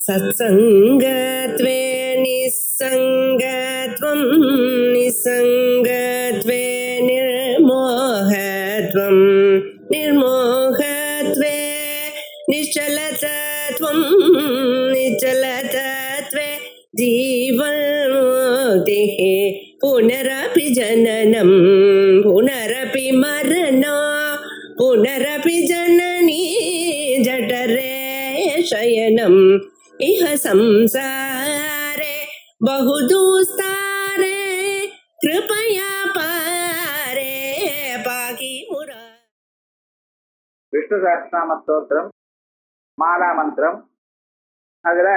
सत्सङ्गत्वे निस्सङ्गत्वं निस्सङ्गत्वे निर्मोहत्वं निर्मोहत्वे निश्चलतत्वं निश्चलतत्वे जीवन्मुक्तिः पुनरपि जननं पुनरपि मरणं पुनरपि जननी जठरे शयनम् इह संसारे बहुदुस्तारे कृपया पारे पाहि मुरा. விஷ்ணு சஹஸ்ரநாம ஸ்தோத்திரம் மாலா மந்திரம். அதுல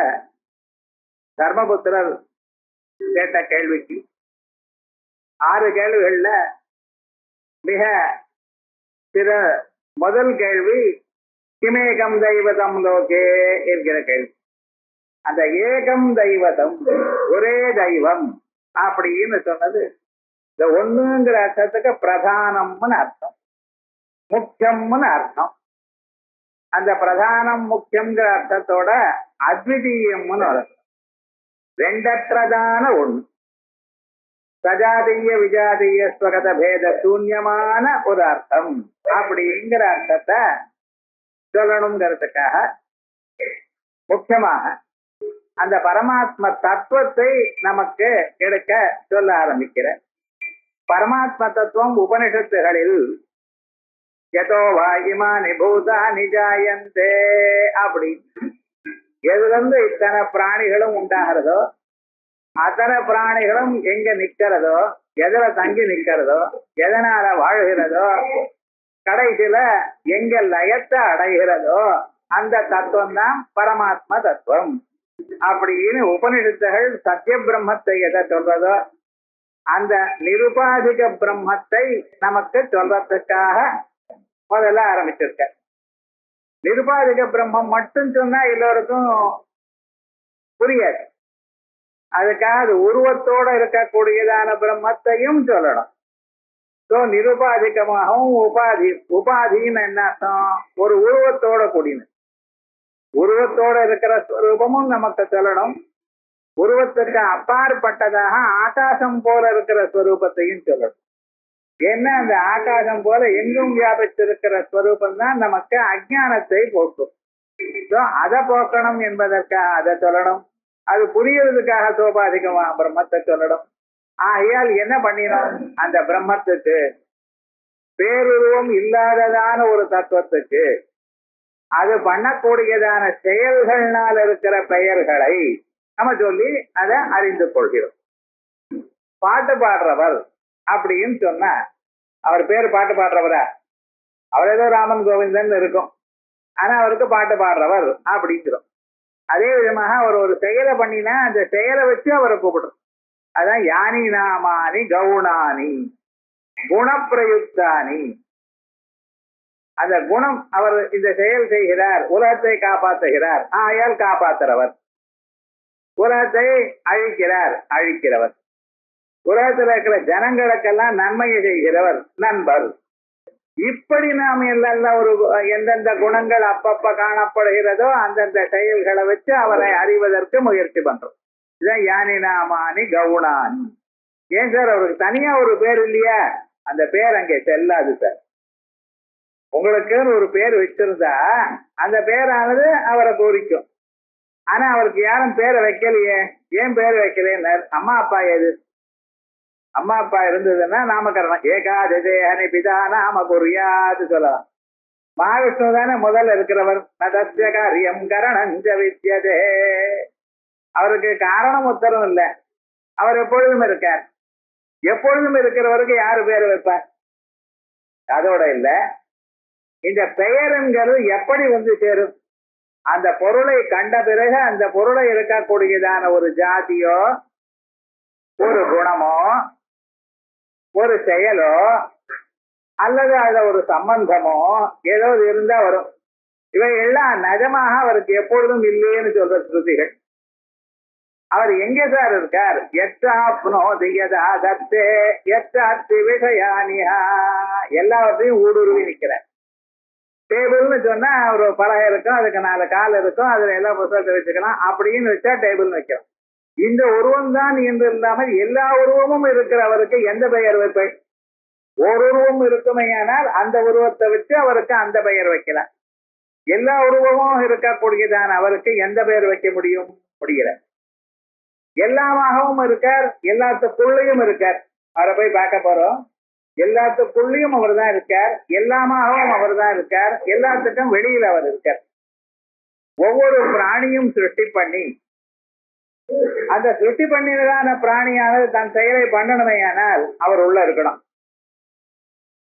தர்மபுத்திரர் கேட்ட கேள்விக்கு 6 கேள்விகள்ல மிக சில முதல் கேள்வி கிமேகம் தெய்வதம் லோகே என்கிற கேள்வி. அந்த ஏகம் தெய்வதம் ஒரே தெய்வம் அப்படின்னு சொன்னது இந்த ஒண்ணுங்கிற அர்த்தத்துக்கு பிரதானம்னு அர்த்தம், முக்கியம்னு அர்த்தம். அந்த பிரதானம் முக்கியங்கிற அர்த்தத்தோட அத்விதீயம்னு அர்த்தம், ரெண்டற்றதான ஒண்ணு, சஜாதீய விஜாதீய ஸ்வகத பேத சூன்யமான ஒரு அர்த்தம் அப்படிங்கிற அர்த்தத்தை சொல்லணுங்கிறதுக்காக முக்கியமாக அந்த பரமாத்ம தத்துவத்தை நமக்கு எடுக்க சொல்ல ஆரம்பிக்கிற. பரமாத்ம தத்துவம் உபனிஷத்துகளில் யதோ வாயுமானி பூதானி ஜாயந்தே அப்படி எதுல இருந்து இத்தனை பிராணிகளும் உண்டாகிறதோ அத்தனை பிராணிகளும் எங்க நிக்கிறதோ, எதுல தங்கி நிக்கிறதோ, எதனால வாழ்கிறதோ, கடைசியில எங்க லயத்தை அடைகிறதோ அந்த தத்துவம் தான் பரமாத்ம தத்துவம் அப்படின்னு உபனிஷத்துகள் சத்திய பிரம்மத்தை எதை சொல்றதோ அந்த நிருபாதிக பிரம்மத்தை நமக்கு சொல்றதுக்காக முதல்ல ஆரம்பிச்சிருக்க. நிருபாதிக பிரம்மம் மட்டும் சொன்னா எல்லோருக்கும் புரியாது. அதுக்காக அது உருவத்தோட இருக்கக்கூடியதான பிரம்மத்தையும் சொல்லணும். ஸோ நிருபாதிகமாகவும் உபாதின்னு என்ன அர்த்தம்? ஒரு உருவத்தோட கூடின, உருவத்தோட இருக்கிற ஸ்வரூபமும் நமக்கு சொல்லணும். உருவத்துக்கு அப்பாற்பட்டதாக ஆகாசம் போல இருக்கிற ஸ்வரூபத்தையும் சொல்லணும். ஏன்னா அந்த ஆகாசம் போல எங்கும் வியாபித்திருக்கிற ஸ்வரூபம் தான் நமக்கு அஜானத்தை போக்கும். ஸோ அதை போக்கணும் என்பதற்காக அதை சொல்லணும். அது புரியறதுக்காக சோபாதிகமாக பிரம்மத்தை சொல்லணும். ஆகையால் என்ன பண்ணினோம்? அந்த பிரம்மத்துக்கு பேருருவம் இல்லாததான ஒரு தத்துவத்துக்கு அது பண்ணக்கூடியதான செயல்கள்னால இருக்கிற பெயர்களை நம்ம சொல்லி அதை அறிந்து கொள்கிறோம். பாட்டு பாடுறவர் அப்படின்னு சொன்னா அவர் பேர் பாட்டு பாடுறவரா? அவர் ஏதோ ராமன் கோவிந்தன் இருக்கும், ஆனா அவருக்கு பாட்டு பாடுறவர் அப்படிங்கிறோம். அதே விதமாக அவர் ஒரு செயலை பண்ணினா அந்த செயலை வச்சு அவரை கூப்பிடுறோம். அதான் யானி நாமானி கவுனானி குணப்பிரயுக்தானி. அந்த குணம், அவர் இந்த செயல் செய்கிறார், உலகத்தை காப்பாற்றுகிறார், ஆயால் காப்பாற்றுறவர். உலகத்தை அழிக்கிறார், அழிக்கிறவர். உலகத்தில் இருக்கிற ஜனங்களுக்கெல்லாம் நன்மையை செய்கிறவர், நண்பர். இப்படி நாம் எல்லாம் ஒரு எந்தெந்த குணங்கள் அப்பப்ப காணப்படுகிறதோ அந்தந்த செயல்களை வச்சு அவரை அறிவதற்கு முயற்சி பண்றோம். இதான் யானி நாமானி கவுனானி. ஏன் சார் அவருக்கு தனியா ஒரு பேர் இல்லையா? அந்த பேர் அங்கே செல்லாது சார். உங்களுக்கு ஒரு பேர் வச்சிருந்தா அந்த பேரானது அவரை குறிக்கும். ஆனா அவருக்கு யாரும் பேரை வைக்கலையே. ஏன் பேர் வைக்கலையே? அம்மா அப்பா எது? அம்மா அப்பா இருந்ததுன்னா நாமகரணம். ஏகாதேஹனி பிதா நாம குறியாது சொல்லலாம். மகாவிஷ்ணு தானே முதல்ல இருக்கிறவர். நதஸ்ய காரியம் கரணஞ்ச வித்யதே. அவருக்கு காரணம் உத்தரம் இல்லை, அவர் எப்பொழுதும் இருக்கார். எப்பொழுதும் இருக்கிறவருக்கு யாரு பேர் வைப்பார்? அதோட இல்ல, இந்த பெயருங்கிறது எப்படி வந்து சேரும்? அந்த பொருளை கண்ட பிறகு அந்த பொருளை இருக்கக்கூடியதான ஒரு ஜாதியோ ஒரு குணமோ ஒரு செயலோ அல்லது அத ஒரு சம்பந்தமோ ஏதோ இருந்தா வரும். இவை எல்லாம் நிஜமாக அவருக்கு எப்பொழுதும் இல்லைன்னு சொல்ற ஸ்ருதிகள். அவர் எங்கே சார் இருக்கார்? எல்லாவற்றையும் ஊடுருவி நிற்கிறார். டேபிள்னு சொன்னா ஒரு பலகை இருக்கும், அதுக்கு 4 கால் இருக்கும், அதுல எல்லா புத்தகத்தை வச்சுக்கலாம் அப்படின்னு வச்சா டேபிள்னு வைக்கிறோம். இந்த உருவம் தான் என்று இல்லாமல் எல்லா உருவமும் இருக்கிறவருக்கு எந்த பெயர் வைப்பேன்? ஒரு உருவம் இருக்குமையானால் அந்த உருவத்தை வச்சு அவருக்கு அந்த பெயர் வைக்கலாம். எல்லா உருவமும் இருக்கக்கூடியதான அவருக்கு எந்த பெயர் வைக்க முடியும்? முடியல. எல்லாமாகவும் இருக்கார், எல்லாத்துக்குள்ளேயும் இருக்கார். அவரை போய் பார்க்க போறோம். எல்லாத்துக்குள்ளேயும் அவர் தான் இருக்கார், எல்லாமாகவும் அவர் தான் இருக்கார், எல்லாத்துக்கும் வெளியில அவர் இருக்கார். ஒவ்வொரு பிராணியும் சிருஷ்டி பண்ணி அந்த சிருஷ்டி பண்ணினதான பிராணியானது தன் செயலை பண்ணணுமையானால் அவர் உள்ள இருக்கணும்.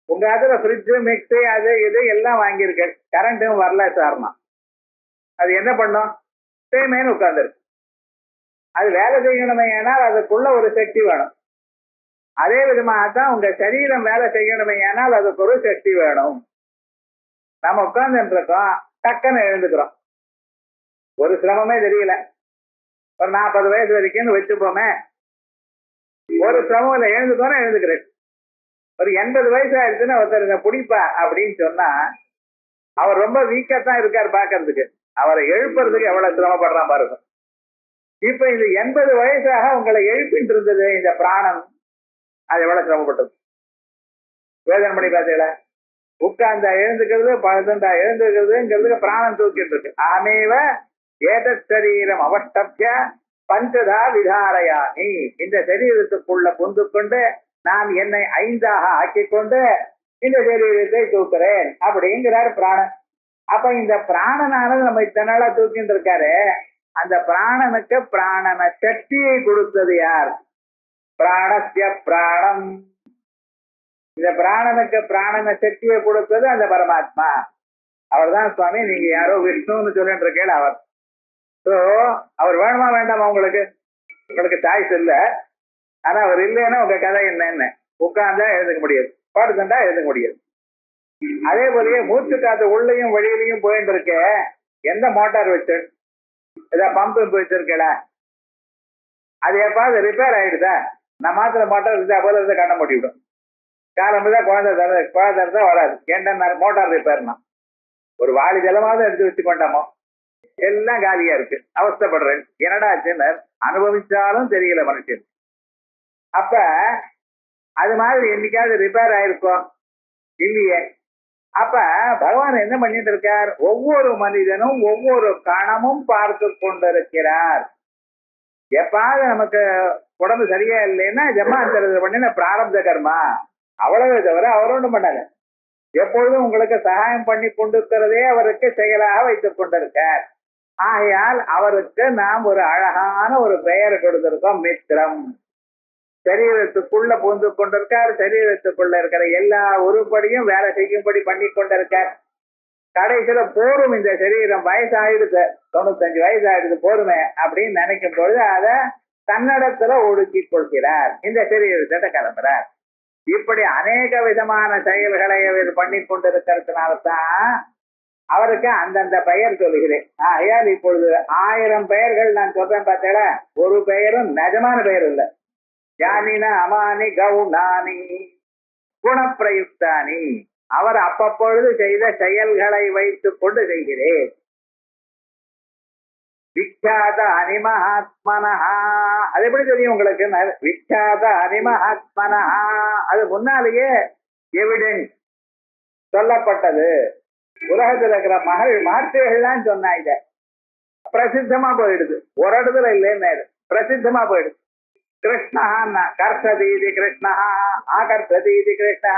உங்க அதுல ஃப்ரிட்ஜு மிக்ஸி அது இது எல்லாம் வாங்கியிருக்க, கரண்ட்டும் வரல சார்னா அது என்ன பண்ணும்? சேமேன்னு உட்கார்ந்துருக்கு. அது வேலை செய்யணுமையானால் அதுக்குள்ள ஒரு சக்தி வேணும். அதே விதமாகத்தான் உங்க சரீரம் வேலை செய்யணுமையானால் அதுக்கு ஒரு சக்தி வேணும். நம்ம உட்கார்ந்துட்டு இருக்கோம், டக்குன்னு எழுந்துக்கிறோம், ஒரு சிரமமே தெரியல. ஒரு 40 வயசு வரைக்கும்னு வச்சுப்போமே, ஒரு சிரமம் இல்லை, எழுந்துக்கிறேன். ஒரு 80 வயசு ஆயிடுச்சுன்னா ஒருத்தருங்க பிடிப்பா அப்படின்னு சொன்னா அவர் ரொம்ப வீக்கத்தான் இருக்காரு பாக்குறதுக்கு, அவரை எழுப்புறதுக்கு எவ்வளவு சிரமப்படுறான் பாருங்க. இப்ப இந்த 80 வயசாக உங்களை எழுப்பிட்டு இருந்தது இந்த பிராணம், அது எவ்வளவு சிரமப்பட்டது வேதனை பண்ணி பார்த்தீங்களா? உட்கார்ந்தா எழுந்துக்கிறது, பழுந்தா எழுந்துக்கிறதுங்கிறதுக்கு பிராணம் தூக்கிட்டு இருக்கு. ஆமேவ ஏதத் சரீரம் அவஷ்டப்ய பஞ்சதா விதாரயாமி, இந்த சரீரத்துக்குள்ள புந்து கொண்டு நான் என்னை 5ஆக ஆக்கி கொண்டு இந்த சரீரத்தை தூக்குறேன் அப்படிங்கிறார் பிராணன். அப்ப இந்த பிராணனானது நம்ம இத்தனை நாளா தூக்கிட்டு இருக்காரு, அந்த பிராணனுக்கு பிராணன சக்தியை கொடுத்தது யார்? பிராணஸ்ய பிராணம். இந்த பிராணனுக்கு பிராணன சக்தியை கொடுத்தது அந்த பரமாத்மா. அவர் தான் சுவாமி. நீங்க யாரோ விஷ்ணுன்னு சொல்லிட்டு இருக்கேன், அவர். ஸோ அவர் வேணுமா வேண்டாமா? உங்களுக்கு சாய்ஸ் இல்லை. ஆனா அவர் இல்லைன்னா உங்க கதை என்னன்னு உட்கார்ந்தா எழுதுக்க முடியாது, படுத்துட்டா எழுதுக்க முடியாது. அதே போலயே மூச்சு காத்து உள்ளேயும் வெளியிலையும் போயிட்டு இருக்க, எந்த மோட்டார் வச்சு ஏதாவது பம்பு வச்சிருக்கல, அது எப்பாவது ரிப்பேர் ஆயிடுதா? நான் மாத்திர மோட்டார் இருந்தா போல இருந்து கண்ண மூட்டிவிடும். காலம் தான் குழந்தை தான் வராது. ஏன்டா மோட்டார் ரிப்பேர்னா ஒரு வாளி ஜலமாவது எடுத்து வச்சு கொண்டாமோ, எல்லாம் காலியா இருக்கு, அவஸ்தப்படுறேன். என்னடா ஆச்சுன்னு அனுபவிச்சாலும் தெரியல மனுஷன். அப்ப அது மாதிரி என்னைக்காவது ரிப்பேர் ஆயிருக்கோம்? இல்லையே. அப்ப பகவான் என்ன பண்ணிட்டு இருக்கார்? ஒவ்வொரு மனிதனும் ஒவ்வொரு கணமும் பார்த்து கொண்டிருக்கிறார். எப்பாவது நமக்கு உடம்பு சரியா இல்லைன்னா ஜமாந்தரது பண்ணின பிராரப்த கர்மா, அவ்வளவு தவிர அவர் ஒன்றும் பண்ணாங்க. எப்பொழுதும் உங்களுக்கு சகாயம் பண்ணி கொண்டிருக்கிறதே அவருக்கு செயலாக வைத்துக் கொண்டிருக்கார். ஆகையால் அவருக்கு நாம் ஒரு அழகான ஒரு பெயர் கொடுத்திருக்கோம், மித்ரம். சரீரத்துக்குள்ள புகுந்து கொண்டிருக்கார், சரீரத்துக்குள்ள இருக்கிற எல்லா உருப்படியும் வேலை செய்யும்படி பண்ணி கொண்டிருக்கார். கடைசியில போரும், இந்த சரீரம் வயசாயிடுது, 95 வயசு ஆயிடுது, போருமே அப்படின்னு நினைக்கும் பொழுது அதை தன்னடத்துல ஒடுக்கி கொள்கிறார், இந்த சரீரத்திட்ட கிளம்புறார். இப்படி அநேக விதமான செயல்களை அவர் பண்ணி கொண்டிருக்கிறதுனால்தான் அவருக்கு அந்தந்த பெயர் சொல்லுகிறேன். ஆகையால் இப்பொழுது 1000 பெயர்கள் நான் சொல்றேன் பார்த்தேடா, ஒரு பெயரும் நிஜமான பெயர் இல்லை. யானின அமானி கவுனானி குணப்பிரயுக்தானி, அவர் அப்பப்பொழுது செய்த செயல்களை வைத்துக் கொண்டு செய்கிறேன். விக்யாத அனிமஹாத்மனஹா, அது எப்படி தெரியும் உங்களுக்கு? விக்யாத அனிமஹாத்மனஹா, அது முன்னாலேயே எவிடன்ஸ் சொல்லப்பட்டது. உலகத்துல இருக்கிற மகர்ஷிகள்லாம் சொன்னா இத பிரசித்தமா போயிடுது, ஒரு இடத்துல இல்லைன்னு பிரசித்தமா போயிடுது. கிருஷ்ணா கர்ஷதீதி கிருஷ்ணா ஆகர்ஷதீதி கிருஷ்ணா,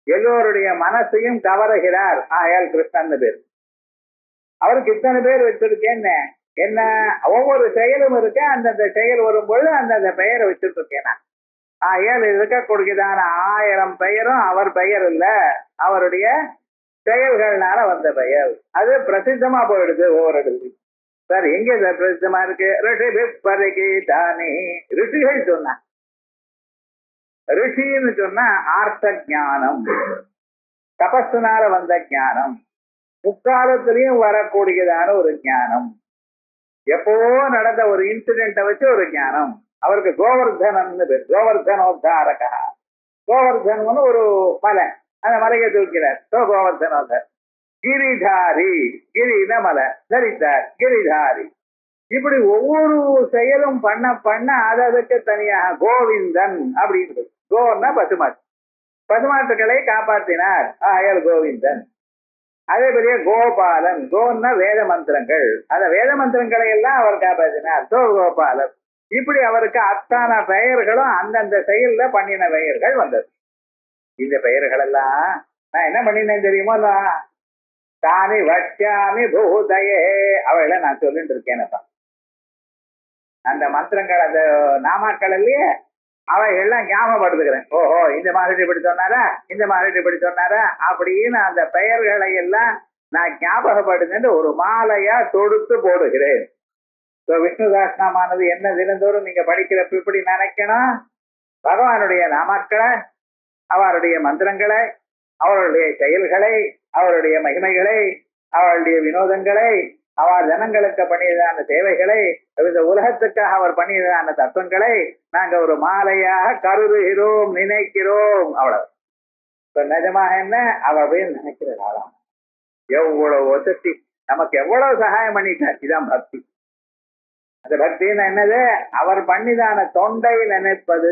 எல்லோருடைய மனசையும் கவருகிறார். ஆயால் கிருஷ்ணன் பேர். அவருக்கு இத்தனை பேர் வச்சிருக்கேன்னு என்ன, ஒவ்வொரு செயலும் இருக்கு, அந்தந்த செயல் வரும்பொழுது அந்தந்த பெயரை வச்சுட்டு இருக்கேன். ஆயால் இருக்கக்கூடியதான 1000 பெயரும் அவர் பெயர் இல்ல, அவருடைய செயல்கள்னால வந்த பெயர். அது பிரசித்தமா போயிடுது ஒவ்வொரு இடத்துலையும். சார் எங்க சார் பிரசித்தமா இருக்கு? ரிஷிபிப்பரிகீதானி, ரிஷிகள் சொன்ன. ரிஷின்னு சொன்னா ஆர்த்த ஞானம், தபஸ்னால வந்த ஞானம், முக்காலத்திலையும் வரக்கூடியதான ஒரு ஞானம், எப்பவோ நடந்த ஒரு இன்சிடென்ட வச்சு ஒரு ஞானம். அவருக்கு கோவர்தனன் பேர், கோவர்தனோத்தாரகா. கோவர்தன் ஒரு மலை, அந்த மலையை தூக்கிறார், கோவர்தனோதர். கிரிதாரி, கிரின மலை தரித்தார், கிரிதாரி. இப்படி ஒவ்வொரு செயலும் பண்ண பண்ண அதுக்கு தனியாக கோவிந்தன் அப்படின்னு. கோன்னா பசுமாட்டு, பசுமாட்டுக்களை காப்பாற்றினார் ஆயர் கோவிந்தன். அதே பெரிய கோபாலன், கோன்னா வேத மந்திரங்கள், அந்த வேத மந்திரங்களை எல்லாம் அவர் காப்பாற்றினார், சோ கோபாலன். இப்படி அவருக்கு அத்தான பெயர்களும் அந்தந்த செயல்ல பண்ணின பெயர்கள் வந்தது. இந்த பெயர்கள் எல்லாம் நான் என்ன பண்ணினேன் தெரியுமோ, தானி வட்சாமி பூதயே அவைகளை நான் சொல்லிட்டு இருக்கேனப்பா. அந்த மந்திரங்கள் அந்த நாமாக்கள் இல்லையே அவைகள்லாம் ஞாபகப்படுத்துகிறேன். ஓஹோ இந்த மாதிரி இப்படி சொன்னாரா, இந்த மாதிரி இப்படி சொன்னாரா அப்படின்னு அந்த பெயர்களை எல்லாம் நான் ஞாபகப்படுத்து ஒரு மாலையா தொடுத்து போடுகிறேன். விஷ்ணு சஹஸ்ரநாமானது என்ன தினந்தோறும் நீங்க படிக்கிறப்ப இப்படி நினைக்கணும், பகவானுடைய நாமாக்களை, அவருடைய மந்திரங்களை, அவருடைய செயல்களை, அவருடைய மகிமைகளை, அவருடைய வினோதங்களை, அவர் ஜனங்களுக்கு பண்ணியதான சேவைகளை, இந்த உலகத்துக்காக அவர் பண்ணியதான தத்துவங்களை நாங்க ஒரு மாலையாக கருதுகிறோம், நினைக்கிறோம். அவ்வளவு. இப்ப நிஜமாக என்ன அவ அப்படின்னு நினைக்கிறதாளா? எவ்வளவு வசதி நமக்கு எவ்வளவு சகாயம் பண்ணிட்டார். இதான் பக்தி. அந்த பக்தின்னு என்னது? அவர் பண்ணிதான தொண்டை நினைப்பது,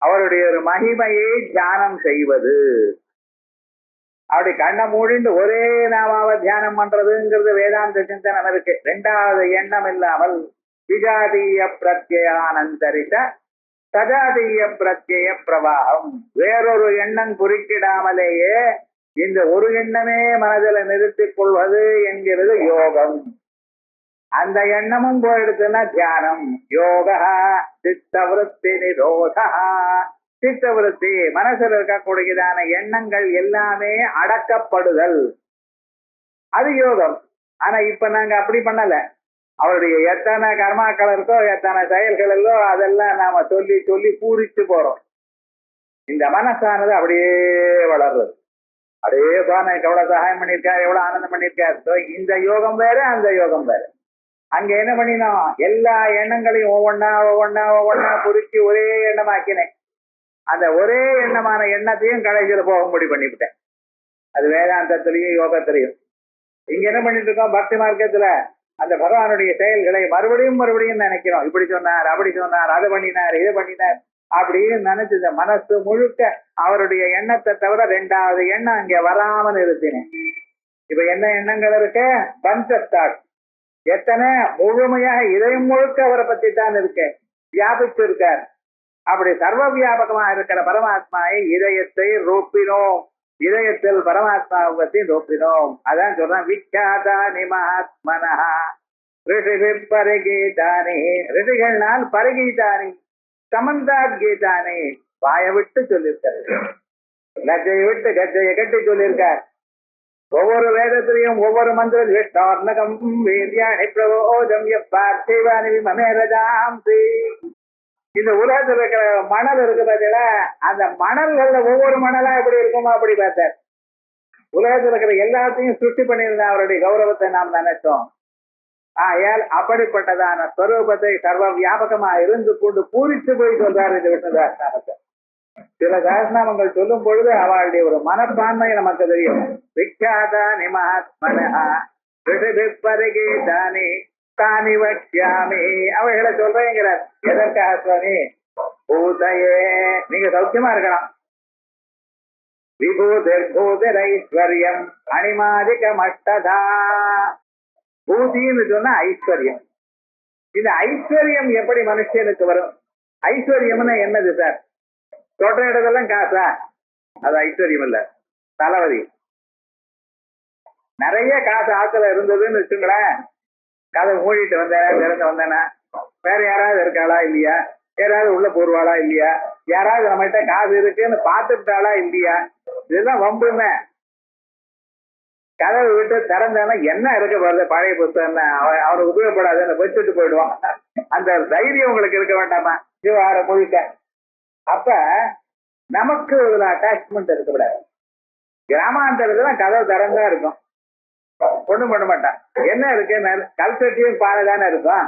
அவருடைய ஒரு மகிமையை தியானம் செய்வது. அப்படி கண்ணை மூடிண்டு ஒரே நாமாவை தியானம் பண்றதுங்கிறது வேதாந்த சிந்தனம் இருக்கு. ரெண்டாவது எண்ணம் இல்லாமல் விஜாதீய பிரத்யானந்தரித சஜாதீய பிரத்யய பிரவாகம், வேறொரு எண்ணம் குறுக்கிடாமலேயே இந்த ஒரு எண்ணமே மனதில் நிறுத்திக் கொள்வது என்கிறது யோகம். அந்த எண்ணமும் போயிடுச்சுன்னா தியானம். யோகா சித்தவருத்தி நிரோதா, சித்தவருத்தி மனசுல இருக்கக்கூடியதான எண்ணங்கள் எல்லாமே அடக்கப்படுதல், அது யோகம். ஆனா இப்ப நாங்க அப்படி பண்ணல. அவருடைய எத்தனை கர்மாக்கள் இருக்கோ, எத்தனை செயல்களோ அதெல்லாம் நாம சொல்லி சொல்லி பூரிச்சு போறோம். இந்த மனசானது அப்படியே வளர்றது. அப்படியே எனக்கு எவ்வளவு சகாயம் பண்ணியிருக்காரு, எவ்வளவு ஆனந்தம் பண்ணியிருக்காரு. இந்த யோகம் வேற, அந்த யோகம் வேற. அங்க என்ன பண்ணினோம், எல்லா எண்ணங்களையும் ஒவ்வொன்னா ஒவ்வொன்னா ஒவ்வொன்னா புரிச்சு ஒரே எண்ணமாக்கினேன். அந்த ஒரே எண்ணமான எண்ணத்தையும் கடைசியில போகும்படி பண்ணிவிட்டேன். அது வேதாந்தத்திலையும் யோகத்திலையும். இங்க என்ன பண்ணிட்டு இருக்கோம், பக்தி மார்க்கத்துல அந்த பகவானுடைய செயல்களை மறுபடியும் மறுபடியும் நினைக்கிறோம். இப்படி சொன்னார், அப்படி சொன்னார், அதை பண்ணினார், இதை பண்ணினார் அப்படின்னு நினைச்சு இந்த மனசு முழுக்க அவருடைய எண்ணத்தை தவிர ரெண்டாவது எண்ணம் அங்க வராமல் நிறுத்தினேன். இப்ப என்ன எண்ணங்கள் இருக்கு? பஞ்சஸ்தாட். எத்தனை முழுமையாக இதயம் முழுக்க அவரை பத்தி தான் இருக்கு, வியாபிச்சு இருக்கார். அப்படி சர்வ வியாபகமா இருக்கிற பரமாத்மாவை இதயத்தை ரூபினோம், இதயத்தில் பரமாத்மாவை பத்தி ரூபினோம். அதான் சொல்றான், விக்யாதானி மகாத்மனஹ ரிஷிபி பரிகீதானி, ரிஷிகள்னால் பரிகீதானி சமந்தாத் கீதானி, வாய விட்டு சொல்லியிருக்காரு, லஜ்ஜையை விட்டு கஜ்ஜையை கட்டி சொல்லியிருக்கார். ஒவ்வொரு வேதத்திலையும் ஒவ்வொரு மந்திரம் இந்த உலகத்தில் இருக்கிற மணல் இருக்கு பார்த்தீங்களா, அந்த மணல்கள்ல ஒவ்வொரு மணலா எப்படி இருக்குமோ அப்படி பார்த்தார். உலகத்தில் இருக்கிற எல்லாத்தையும் சுட்டி பண்ணியிருந்த அவருடைய கௌரவத்தை நாம் நினைச்சோம். ஆயால் அப்படிப்பட்டதான ஸ்வரூபத்தை சர்வ வியாபகமா இருந்து கொண்டு பூரித்து போய் சொல்றாரு இந்த விஷ்ணு சஹஸ்ரநாமத்தை. சில சஹஸ்ரநாமங்கள் சொல்லும் பொழுது அவளுடைய ஒரு மனப்பான்மை நமக்கு தெரியும். விக்யாதானி மகாத்மனஹ ரிஷிபி பரிகீதானி தானி வக்யாமி, அவைகளை சொல்றேங்கிறார். எதற்காக சுவாமி? பூதையே, நீங்க சௌக்கியமா இருக்கலாம். விபூதிர்பூதிரைஸ்வர்யம் அணிமாதிக மட்டதா, பூதின்னு சொன்னா ஐஸ்வர்யம். இந்த ஐஸ்வர்யம் எப்படி மனுஷனுக்கு வரும்? ஐஸ்வர்யம்னா என்னது சார்? தொட்ட இடத்தெல்லாம் காசா? அது ஐஸ்வர்யம் இல்ல, தலைவலி. நிறைய காசு ஆத்துல இருந்ததுன்னு வச்சுங்களேன், கதை மூடிட்டு வந்தேன், திறந்து வந்தேன்னா வேற யாராவது இருக்காளா இல்லையா, யாராவது உள்ள போடுவாளா இல்லையா, யாராவது நம்மகிட்ட காசு இருக்குன்னு பாத்துட்டாளா இல்லையா, இதெல்லாம் வம்புமே. கதவை விட்டு திறந்தானா என்ன இருக்க போறது, பழைய புத்தகம் அவனுக்கு உபயோகப்படாதுன்னு வச்சுட்டு போயிடுவான். அந்த தைரியம் உங்களுக்கு இருக்க வேண்டாமா வார முழுக்க? அப்ப நமக்கு ஒரு அட்டாச்மெண்ட் இருக்கக்கூடாது. கிராமாந்தரத்துல கதவு திறந்தா இருக்கும், ஒண்ணும் பண்ண மாட்டான். என்ன இருக்கு, கல்சட்டியும் பானை தானே இருக்கும்.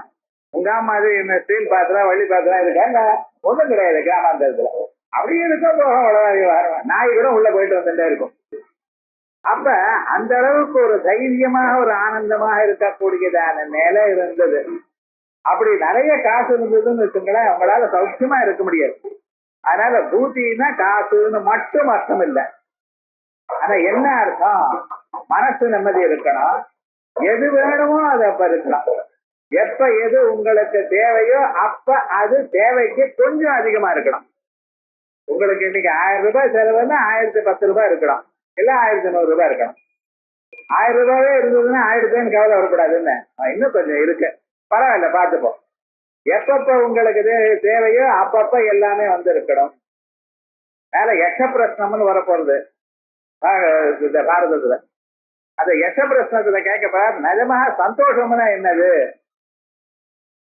உங்க மாதிரி என்ன ஸ்டீல் பாத்திரம் வள்ளி பாத்திரம் இருக்காங்க, ஒண்ணும் கிடையாது கிராமாந்தரத்துல. அப்படியே இருக்கும், போக நாய் கூட உள்ள போயிட்டு வந்துட்டே இருக்கும். அப்ப அந்த அளவுக்கு ஒரு தைரியமாக ஒரு ஆனந்தமாக இருக்கக்கூடியதான நிலை இருந்தது. அப்படி நிறைய காசு இருந்ததுன்னு வச்சுங்களேன், அவங்களால சௌக்கியமா இருக்க முடியாது. அதனால பூத்தின்னா காசுன்னு மட்டும் அர்த்தம் இல்லை. ஆனா என்ன அர்த்தம்? மனசு நிம்மதி இருக்கணும், எது வேணுமோ அது அப்ப இருக்கலாம். எப்ப எது உங்களுக்கு தேவையோ அப்ப அது தேவைக்கு கொஞ்சம் அதிகமா இருக்கணும். உங்களுக்கு இன்னைக்கு 1000 ரூபாய் செலவுன்னா 1010 ரூபாய் இருக்கணும், இல்ல 1100 ரூபாய் இருக்கணும். 1000 ரூபாயே இருந்ததுன்னா 1000 கவலை வரக்கூடாதுன்னு இன்னும் கொஞ்சம் இருக்கு, பரவாயில்ல பார்த்துப்போம். எப்பப்ப உங்களுக்கு தேவையோ அப்பப்ப எல்லாமே வந்து இருக்கணும். மேல யக்ஷ பிரஸ்னம்னு வரப்போறது இந்த பாரதத்துல. அந்த யக்ஷ பிரஸ்னத்துல கேட்கப்ப நிஜமாக சந்தோஷம்னா என்னது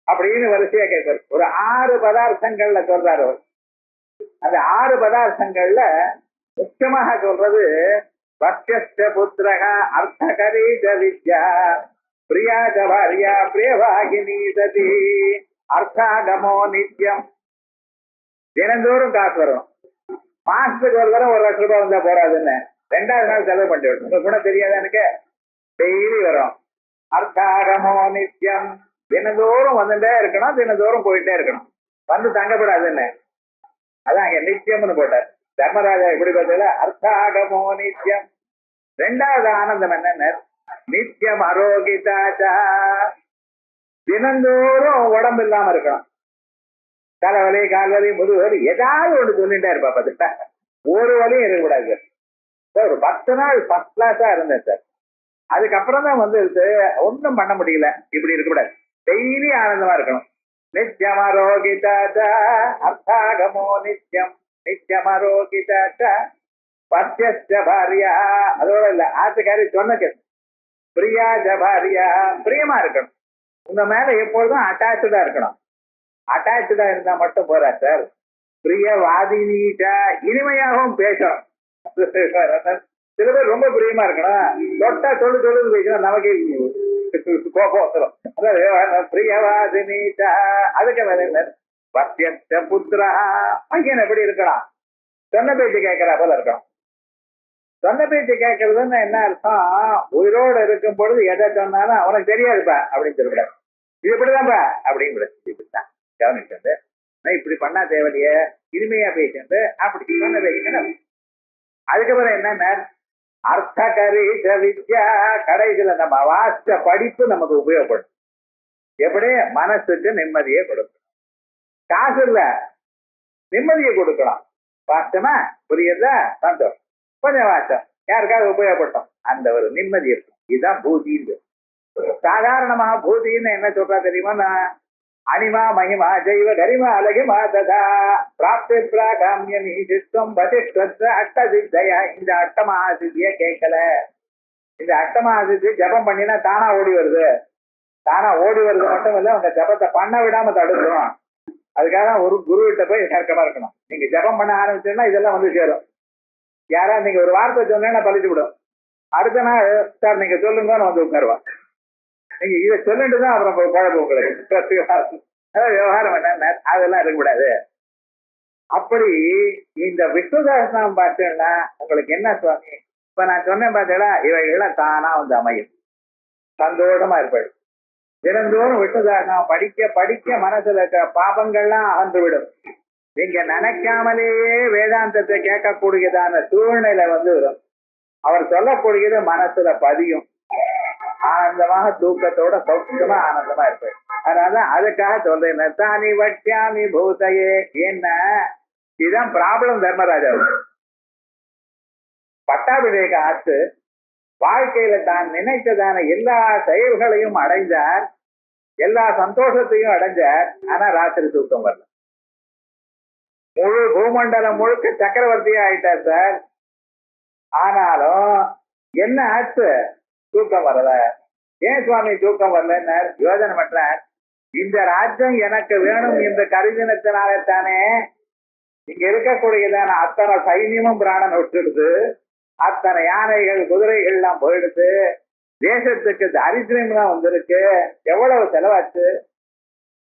அப்படின்னு வரிசையா கேட்பாரு. ஒரு 6 பதார்த்தங்கள்ல சொல்றாரு. அந்த 6 பதார்த்தங்கள்ல முக்கியமாக சொல்றது பக்யஸ்ட புத்திரக அர்த்தகரீஜ வித்யா பிரியாஜ பாரியா பிரியவாகினி சதி அர்த்தாகமோ நித்தியம். தினந்தோறும் காசு வரும். மாசத்துக்கு ஒரு தரம் 1 லட்சம் ரூபாய் வந்தா போறாதுன்னு 2வது நாள் செலவு பண்ணி விடும். உங்களுக்கு கூட தெரியாத எனக்கு டெய்லி வரும். அர்த்தாகமோ நித்தியம், தினந்தோறும் வந்துட்டே இருக்கணும், தினந்தோறும் போயிட்டே இருக்கணும், வந்து தங்கப்படாதுன்னு. அதான் அங்க நித்தியம்னு போட்டார் தர்மராஜா. எப்படி பார்த்தீங்களா? அர்த்தாகமோ நித்தியம். 2வது ஆனந்தம் என்னன்னு, நித்தியம் அரோகிதாச்சா, தினந்தோறும் உடம்பு இல்லாம இருக்கணும். தலைவலி, கால்வலி, முதுவலி ஏதாவது ஒன்று சொல்லிட்டே இருப்பா. பார்த்துட்டா ஒரு வலியும் இருக்கக்கூடாது. ஒரு 10 நாள் ஃபர்ஸ்ட் கிளாஸா இருந்தேன் சார். அதுக்கப்புறம் தான் வந்து ஒன்றும் பண்ண முடியல. இப்படி இருக்கக்கூடாது, டெய்லி ஆனந்தமா இருக்கணும். நித்தியம் அரோகிதாச்சா அர்த்தாகமோ நித்தியம் நித்தியம் அரோகிதாச்சா பத்யஸ்ட பாரியா. அதோட இல்ல, ஆத்துக்காரி சொன்னது பிரியா ஜபாரியா, பிரியமா இருக்கணும். உங்க மேல எப்பொழுதும் அட்டாச்சா இருக்கணும். அட்டாச்சா இருந்தா மட்டும் போறா சார். பிரியவாதினீட்டா, இனிமையாகவும் பேசணும். சில பேர் ரொம்ப பிரியமா இருக்கணும், தொட்டா சொல்லு பேசணும், நமக்கு கோபம். பிரியவாதினீட்டா. அதுக்கு மேல பத்யஸ்ட புத்திரா, பையன் எப்படி இருக்கலாம்? சொன்ன பேச்சு கேட்கிறா போல இருக்கணும். சொன்ன பேச்சு கேட்கறதுன்னு என்ன அர்த்தம்? உயிரோடு இருக்கும் பொழுது எதை சொன்னாலும் அவனுக்கு தெரியாதுப்பா அப்படின்னு சொல்லக்கூடாது. இது இப்படிதான்ப்பா அப்படின்னு இப்படித்தான் கவனிச்சது. இப்படி பண்ணா தேவையே, இனிமையா பேசுறது அப்படி சொன்ன பேசுங்க. அதுக்கப்புறம் என்னன்னா அர்த்தகரீஜ வித்யா, கடைசியில நம்ம வாசிச்ச படிப்பு நமக்கு உபயோகப்படும். எப்படி? மனசுக்கு நிம்மதியை கொடுக்கணும். காசு இல்ல, நிம்மதியை கொடுக்கலாம். வாஸ்தமா புரியுதா? சந்தோஷம். கொஞ்சம் வாசம் யாருக்காவது உபயோகப்பட்டோம், அந்த ஒரு நிம்மதி இருக்கும். இதுதான் பூதின்னு. சாதாரணமாக பூதின்னு என்ன சொல்றா தெரியுமா? அனிமா மகிமா ஜெய்வ கரிமா அழகிமா ததா பிராப்தி பிராகாமிய நீதித்துவம் பதிஷ்ட அஷ்டசித்தயா. இந்த அஷ்டமஹாசித்திய கேட்கல. இந்த அஷ்டமஹாசித்தி ஜபம் பண்ணினா தானா ஓடி வருது. தானா ஓடி வருது மட்டும் இல்ல, உங்க ஜபத்தை பண்ண விடாம தடுக்கணும். அதுக்காக ஒரு குரு கிட்ட போய் சேர்க்கமா இருக்கணும். நீங்க ஜபம் பண்ண ஆரம்பிச்சீங்கன்னா இதெல்லாம் வந்து சேரும். யாரா நீங்க ஒரு வார்த்தை சொன்னா பழிச்சு விடும். அடுத்த நாள் சார் நீங்க சொல்லுங்கன்னு வந்து உட்காருவா. நீங்க இதை சொல்லிட்டு தான் அப்புறம் குழப்பம் உங்களுக்கு. விவகாரம் என்ன, அதெல்லாம் இருக்கக்கூடாது. அப்படி இந்த விஷ்ணு சஹஸ்ரநாமம் பார்த்தீங்கன்னா உங்களுக்கு என்ன சுவாமி, இப்ப நான் சொன்னேன் பார்த்தீங்களா, இவைகள்லாம் தானா வந்து அமையும். சந்தோஷமா இருப்பாரு. தினந்தோறும் விஷ்ணு சஹஸ்ரநாமம் படிக்க படிக்க மனசுல இருக்கிற பாபங்கள்லாம் அகன்று விடும். நீங்க நினைக்காமலேயே வேதாந்தத்தை கேட்கக்கூடியதான சூழ்நிலை வந்து வரும். அவர் சொல்லக்கூடியது மனசுல பதியும். ஆனந்தமாக தூக்கத்தோட சௌக்கியமா ஆனந்தமா இருப்பாரு. அதனால அதுக்காக சொல்றேன், தானி வட்சியாமி பூதையே. என்ன இதுதான் ப்ராப்ளம் தர்மராஜா. பட்டாபிஷேகம் ஆச்சு, வாழ்க்கையில தான் நினைத்ததான எல்லா செயல்களையும் அடைஞ்சார், எல்லா சந்தோஷத்தையும் அடைஞ்சார். ஆனா ராத்திரி தூக்கம் வரல. முழு பூமண்டலம் முழுக்க சக்கரவர்த்தியா ஆயிட்டார் சார். ஆனாலும் என்ன ஆச்சு? தூக்கம் வரல. ஏன் சுவாமி தூக்கம் வரலன்னு யோஜனை பண்றார். இந்த ராஜ்யம் எனக்கு வேணும் என்ற கருதினத்தினால்தானே இங்க இருக்கக்கூடியதான அத்தனை சைன்யமும் பிராணன் விட்டுடுது, அத்தனை யானைகள் குதிரைகள் எல்லாம் போயிடுது, தேசத்துக்கு தாரித்திரம் தான் வந்திருக்கு, எவ்வளவு செலவாச்சு,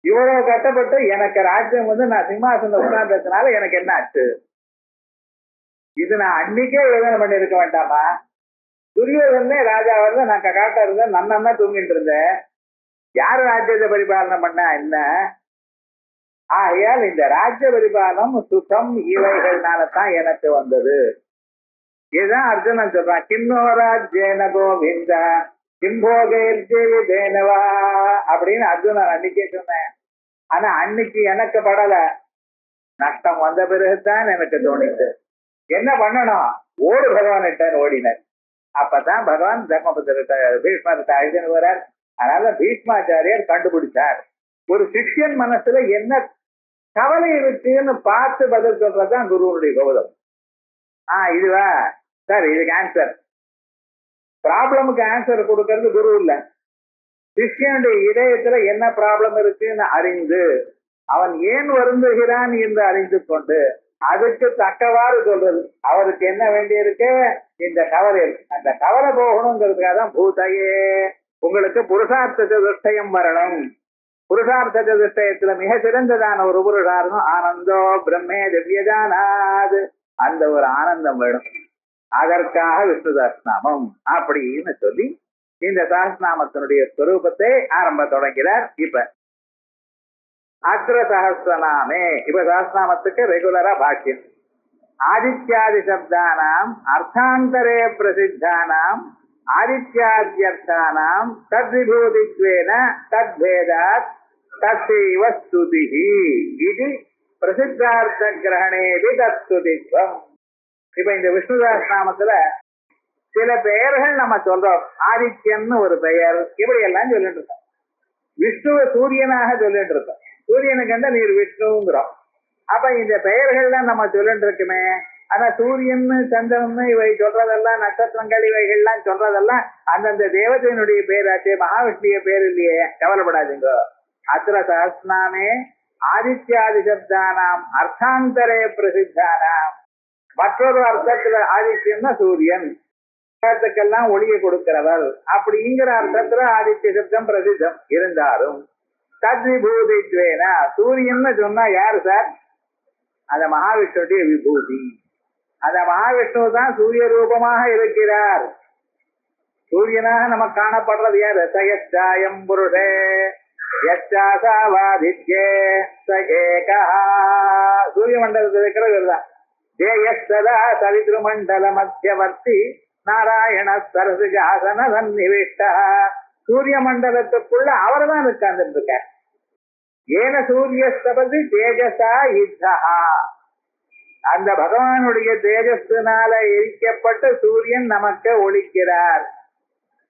இவ்வளவு கட்டப்பட்டு எனக்கு ராஜ்யம் வந்து நான் சிம்மாசனம் உட்கார்ந்ததுனால எனக்கு என்ன ஆச்சு? இது நான் அன்னைக்கே யோஜனை பண்ணி இருக்க வேண்டாமா? துரியோதனே ராஜா வந்து நான் காட்டா இருந்தேன், நன்னா தூங்கிட்டு இருந்தேன். யாரு ராஜ்யத்தை பரிபாலனை பண்ணா என்ன? ஆகையால் இந்த ராஜ்ய பரிபாலனம் சுகம் இவைகள்னாலதான் எனக்கு வந்தது. இதுதான் அர்ஜுனன் சொல்றான். கிண்ணோ ராஜ்யேன கோவிந்தா கிம்போகேர்ஜேனவா அப்படின்னு அர்ஜுனன் அன்னைக்கே சொன்னேன். ஆனா அன்னைக்கு எனக்கு படல. நஷ்டம் வந்த பிறகுதான் எனக்கு தோணிட்டு என்ன பண்ணணும், ஓடு பகவான் ஓடினர். அப்பதான் பகவான் தர்மபுத்திரத்தை பீஷ்மரத்தை அழுதுன்னு வரார். அதனால பீஷ்மாச்சாரியர் கண்டுபிடிச்சார் ஒரு சிஷ்யன் மனசுல என்ன கவலை இருக்குன்னு பார்த்து பதில் சொல்றதுதான் குருவனுடைய கௌதம். இதுவா சார், இதுக்கு ஆன்சர். ப்ராப்ளமுக்கு ஆன்சர் கொடுக்கறது குரு இல்ல, சிஷ்யனுடைய இதயத்துல என்ன ப்ராப்ளம் இருக்குன்னு அறிந்து அவன் ஏன் வருந்துகிறான் என்று அறிந்து கொண்டு அதுக்கு தக்கவாறு சொல்றது. அவருக்கு என்ன வேண்டியிருக்கு, இந்த கவலை, அந்த கவலை போகணுங்கிறதுக்காக தான் பூதையே உங்களுக்கு புருஷார்த்த சதுஷ்டயம் வரணும். புருஷார்த்த சதுஷ்டயத்துல மிக சிறந்ததான ஒரு புருஷார்த்தம் ஆனந்தோ பிரம்மே திவ்யஜானாது, அந்த ஒரு ஆனந்தம் வேணும். அதற்காக விஷ்ணு சஹஸ்ரநாமம் அப்படின்னு சொல்லி இந்த சஹஸ்ரநாமத்தினுடைய ஸ்வரூபத்தை ஆரம்ப தொடங்கிறார். இப்ப அக்ர சஹஸ்ரநாமே, இப்ப சஹஸ்ரநாமத்துக்கு ரெகுலரா பாக்கியம். ஆதித்யாதி சப்தானாம் அர்த்தாந்தரே பிரசித்தானாம் ஆதித்யாத்யர்த்தானாம் தத்விபூதித்வேன தத்பேதாத் தஸ்யைவ ஸ்துதிஹி இது பிரசித்தார்த்த கிரகணேபி தத்ஸ்துதித்வம். இப்ப இந்த விஷ்ணு சஹஸ்ரநாமத்துல சில பெயர்கள் நம்ம சொல்றோம். ஆதித்யன்னு ஒரு பெயர், இப்படி எல்லாம் சொல்லிட்டு இருக்கோம். விஷ்ணுவை சூரியனாக சொல்லிட்டு இருக்கோம். சூரியனுக்கு வந்து நீர் விஷ்ணுங்கிறோம். அப்ப இந்த பெயர்கள்லாம் நம்ம சொல்லிட்டு இருக்குமே. ஆனா சூரியன் சந்திரன் இவை சொல்றதெல்லாம், நட்சத்திரங்கள் இவைகள்லாம் சொல்றதெல்லாம் அந்தந்த தேவதையினுடைய பேராச்சே, மகாவிஷ்ணுடைய பேர் இல்லையே. கவலைப்படாதீங்க. அத்திர சஹஸ்ரநாமே ஆதித்யாதி சப்தானாம் அர்த்தாந்தரே பிரசித்தானாம், மற்றொரு அர்த்தத்துல ஆதித்யம்னா சூரியன், அர்த்தத்துக்கெல்லாம் ஒளியை கொடுக்கிறவர் அப்படிங்கிற அர்த்தத்துல ஆதித்ய சப்தம் பிரசித்தம் இருந்தாலும் தத்விபூதித்வேனா, சூரியன்னு சொன்னா யாரு சார், அந்த மகாவிஷ்ணுடைய விபூதி. அந்த மகாவிஷ்ணு தான் சூரிய ரூபமாக இருக்கிறார். சூரியனாக நமக்கு காணப்படுறது யார், சயச்சாயம் புருஷே யச்சாசாவாதித்யே சகேகா, சூரிய மண்டலத்தில் இருக்கிறது தான். தேயஸ்ததா சவித்ரு மண்டல மத்தியவர்த்தி நாராயண சரசுஜாசன சன்னிவிஷ்டா, சூரிய மண்டலத்துக்குள்ள அவர் தான் உட்கார்ந்துட்டு இருக்கார். ஏன சூரியஸ்தபதி தேஜசா யுத்தா, அந்த பகவானுடைய தேஜஸ்னால எரிக்கப்பட்ட சூரியன் நமக்கு ஒளிக்கிறார்.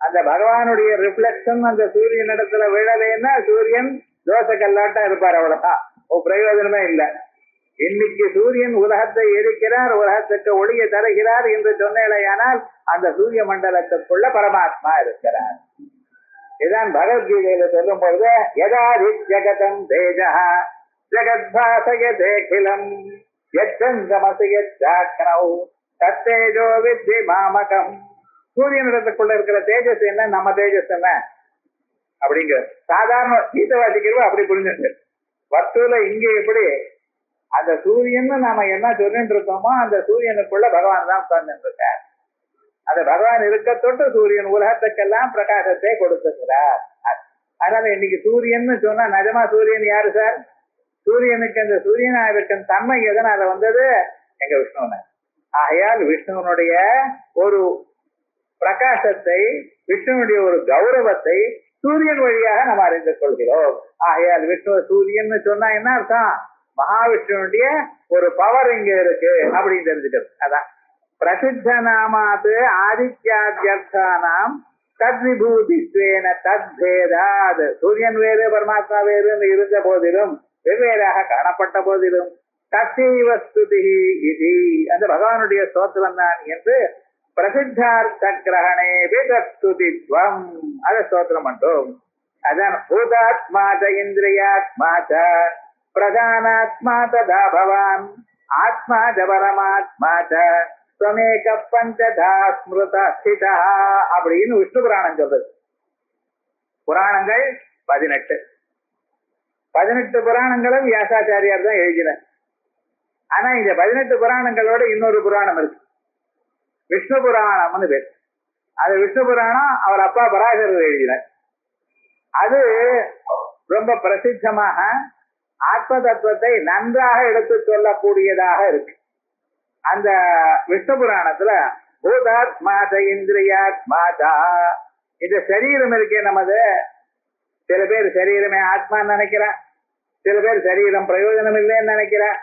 அந்த பகவானுடைய ரிஃப்ளெக்ஷன் அந்த சூரியன் இடத்துல விழலைன்னா சூரியன் தோசை கல்லாட்டா இருப்பார், அவ்வளவுதான், பிரயோஜனமே இல்லை. இன்னைக்கு சூரியன் உலகத்தை எரிக்கிறார், உலகத்துக்கு ஒளியை தருகிறார் என்று சொன்னேனால் அந்த சூரிய மண்டலத்துக்குள்ள பரமாத்மா இருக்கிறார். இதான் பகவத்கீதையில சொல்லும் பொழுது யதாதி ஜகதம் தேஜா ஜகத்பாசயதேகிலம் யச்சந்தமசயச்சாக்னௌ தத்தேஜோ வித்தி மாமகம். சூரியனிடத்துக்குள்ள இருக்கிற தேஜஸ் என்ன, நம்ம தேஜஸ் என்ன அப்படிங்கிற சாதாரண கீதை வாசிக்கிறவோ அப்படி புரிஞ்சுட்டு வஸ்துல இங்க எப்படி அந்த சூரியன் நாம என்ன சொல்லிட்டு இருக்கோமோ அந்த சூரியனுக்குள்ள பகவான் தான் உட்கார்ந்துட்டு இருக்கார். அந்த பகவான் இருக்க தொட்டு சூரியன் உலகத்துக்கெல்லாம் பிரகாசத்தை கொடுத்துக்கிறார். அதனால இன்னைக்கு சூரியன் சொன்னா நிஜமா சூரியன் யாரு சார், சூரியனுக்கு அந்த சூரியனா இருக்கும் தன்மை எதனால வந்தது, எங்க விஷ்ணுவன. ஆகையால் விஷ்ணுவனுடைய ஒரு பிரகாசத்தை, விஷ்ணுவனுடைய ஒரு கௌரவத்தை சூரியன் வழியாக நம்ம அறிந்து கொள்கிறோம். ஆகையால் விஷ்ணு சூரியன் சொன்னா என்ன அர்த்தம், மகாவிஷ்ணுடைய ஒரு பவர் இங்க இருக்கு அப்படின்னு தெரிஞ்சுக்கிறது. அதான் பிரசித்த நாமாது ஆதித்யாத்யர்த்தானாம் தத்விபூதித்வேன தத்பேதாத், சூரியன் வேறு பரமாத்மா வேறுன்னு இருந்த போதிலும், வெவ்வேறாக காணப்பட்ட போதிலும், தஸ்யைவ ஸ்துதிஹி இதி, அந்த பகவானுடைய ஸ்தோத்திரம் தான் என்று பிரசித்தார்த்த கிரகணேபி தத்ஸ்துதித்வம், அதை ஸ்தோத்திரம் பண்றோம். அதான் பூதாத்மாத இந்திரியாத்மாத பிரதானாத்மா ததா பவான் ஆத்மா ஜபரமாத்மாத ஸ்வமேக பஞ்சதா ஸ்மிருத ஸ்திதா அப்படின்னு விஷ்ணு புராணம் சொல்றது. புராணங்கள் 18. 18 புராணங்களும் வியாசாச்சாரியார் தான் எழுதினார். ஆனா இந்த 18 புராணங்களோட இன்னொரு புராணம் இருக்கு, விஷ்ணு புராணம்னு பேர். அது விஷ்ணு புராணம் அவர் அப்பா பராசரர் எழுதினார். அது ரொம்ப பிரசித்தமாக ஆத்ம தத்துவத்தை நன்றாக எடுத்து சொல்லக்கூடியதாக இருக்கு. அந்த விஷ்ணு புராணத்துல பூதாத்மாத இந்திரியாத்மாதா, இந்த சரீரம் இருக்கே நமது, சில பேர் சரீரமே ஆத்மான்னு நினைக்கிறேன், சில பேர் சரீரம் பிரயோஜனம் இல்லைன்னு நினைக்கிறேன்.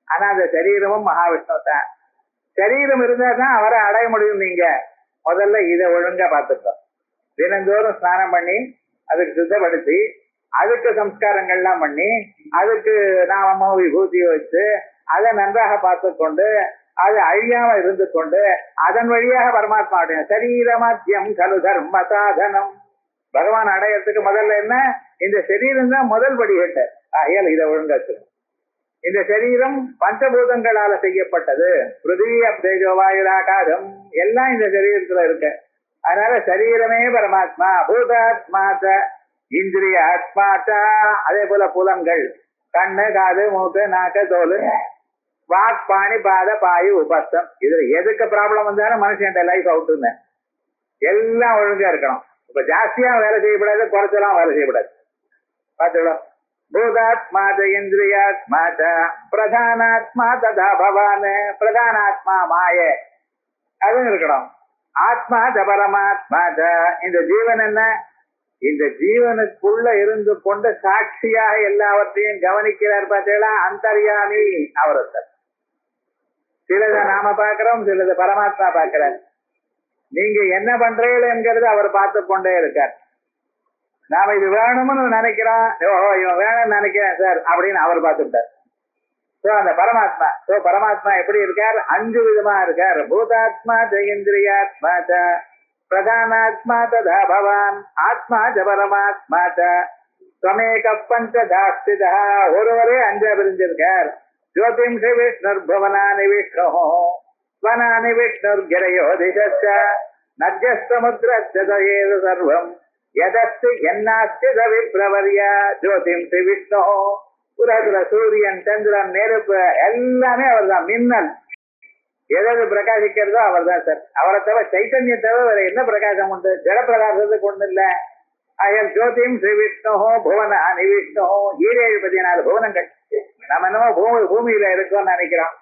ஆனா அந்த சரீரமும் மகாவிஷ்ணு தான். சரீரம் இருந்தா தான் அவரை அடைய முடியும். நீங்க முதல்ல இதை ஒழுங்கா பார்த்துட்டோம். தினந்தோறும் ஸ்நானம் பண்ணி அதுக்கு சுத்தப்படுத்தி அதுக்கு சம்ஸ்காரங்கள்லாம் பண்ணி அதுக்கு நாமமோ விபூதியை வச்சு அதை நன்றாக பார்த்து கொண்டு அது அழியாம இருந்து கொண்டு அதன் வழியாக பரமாத்மாவுடைய சரீரமாத்தியம் கலு தர்ம சாதனம் பகவான் அடையறதுக்கு முதல்ல என்ன, இந்த சரீரம் தான் முதல் படிக்கட்டு. ஆகையால் இதை ஒழுங்காச்சு. இந்த சரீரம் பஞ்சபூதங்களால செய்யப்பட்டது. பிருத்திவி அப்தேஜோ வாயுராகாதம் எல்லாம் இந்த சரீரத்துல இருக்கு. அதனால சரீரமே பரமாத்மா. பூதாத்மாத இந்திரிய ஆத்மாத்தா. அதே போல புலங்கள் கண்ணு காது மூக்கு நாக்கு தோல் வாக் பாணி பாத பாயு உபஸ்தம். இதுல எதுக்கு ப்ராப்ளம் வந்தாலும் மனுஷன் லைஃப் அவுட்டுங்க. எல்லாம் ஒழுங்கா இருக்கணும். இப்ப ஜாஸ்தியா வேலை செய்யக்கூடாது, குறைச்சலாம் வேலை செய்யக்கூடாது. பார்த்துக்கலாம். பூதாத்மாத இந்திரியாத்மாத பிரதானாத்மா ததா பவான். பிரதானாத்மா மாய அதுவும் இருக்கணும். ஆத்மா பரமாத்மாத. இந்த ஜீவன் என்ன, இந்த ஜீவனுக்குள்ள இருந்து கொண்டு சாட்சியாக எல்லாவற்றையும் கவனிக்கிறார். பார்த்தீங்களா, அந்தர்யாமி அவர். சிலதை நாம பார்க்கிறோம், சிலது பரமாத்மா பார்க்கிறார். நீங்க என்ன பண்றீர்கள் என்கிறது அவர் பார்த்து கொண்டே இருக்கார். நாம இது வேணும்னு நினைக்கிறோம், ஓஹோ இவன் வேணும்னு நினைக்கிறேன் சார் அப்படின்னு அவர் பார்த்துட்டார். சோ அந்த பரமாத்மா, பரமாத்மா எப்படி இருக்கார், 5 விதமா இருக்கார். பூதாத்மா ஜெயந்திரியாத்மா பிரதானாத்மா ததா பவான் ஆத்மா பரமாத்மா ஸ்வமேக பஞ்சதாஸ்திதா. ஒருவரே 5 பிரிஞ்சிருக்கார். ஜோதிம்ஷி விஷ்ணுர் புவனானி விஷ்ணு வனானி விஷ்ணுர் கிரையோ திசச்ச நத்யஸ்தமுத்ரச்சதயேது சர்வம் யதஸ்தி என்னாஸ்தி விப்ரவர்யா. ஜோதிம்ஷி விஷ்ணு. உலகத்துல சூரியன் சந்திரன் நெருப்பு எல்லாமே அவர் தான். மின்னல் எதாவது பிரகாசிக்கிறதோ அவர் தான் சார். அவரை தவிர சைத்தன்யம் தவிர வேற என்ன பிரகாசம் உண்டு? ஜட பிரகாசத்துக்கு ஒண்ணு இல்ல. அயல் ஜோதிம் ஸ்ரீ விஷ்ணு புவனானி விஷ்ணு. 774 புவனங்கள். நம்ம என்னமோ பூமியில இருக்கோம்னு நினைக்கிறோம்.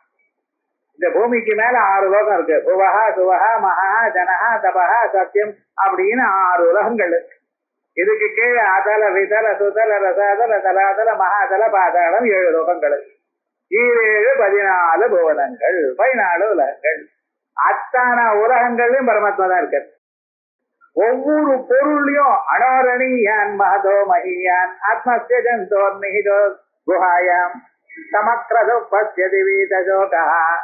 இந்த பூமிக்கு மேல 6 உலகம் இருக்கு. புவஹா சுவஹா மகா ஜனஹா தபஹா சத்தியம் அப்படின்னு 6 உலகங்கள் இருக்கு. இதுக்கு கீழே அதல விதல சுதல ரசாதல தலாதல மகாதல பாதாளம் 7 லோகங்கள். 7 14 புவனங்கள், 14 உலகங்கள். அத்தான உலகங்கள்லயும் பரமாத்மா தான் இருக்காரு. ஒவ்வொரு பொருளையும் அனோரணியான் மகதோ மகியான் ஆத்மஸ்ய ஜந்தோர் நிகிதோ குஹாயாம் சமக்ரதோ பஸ்யதி வீதஜோகா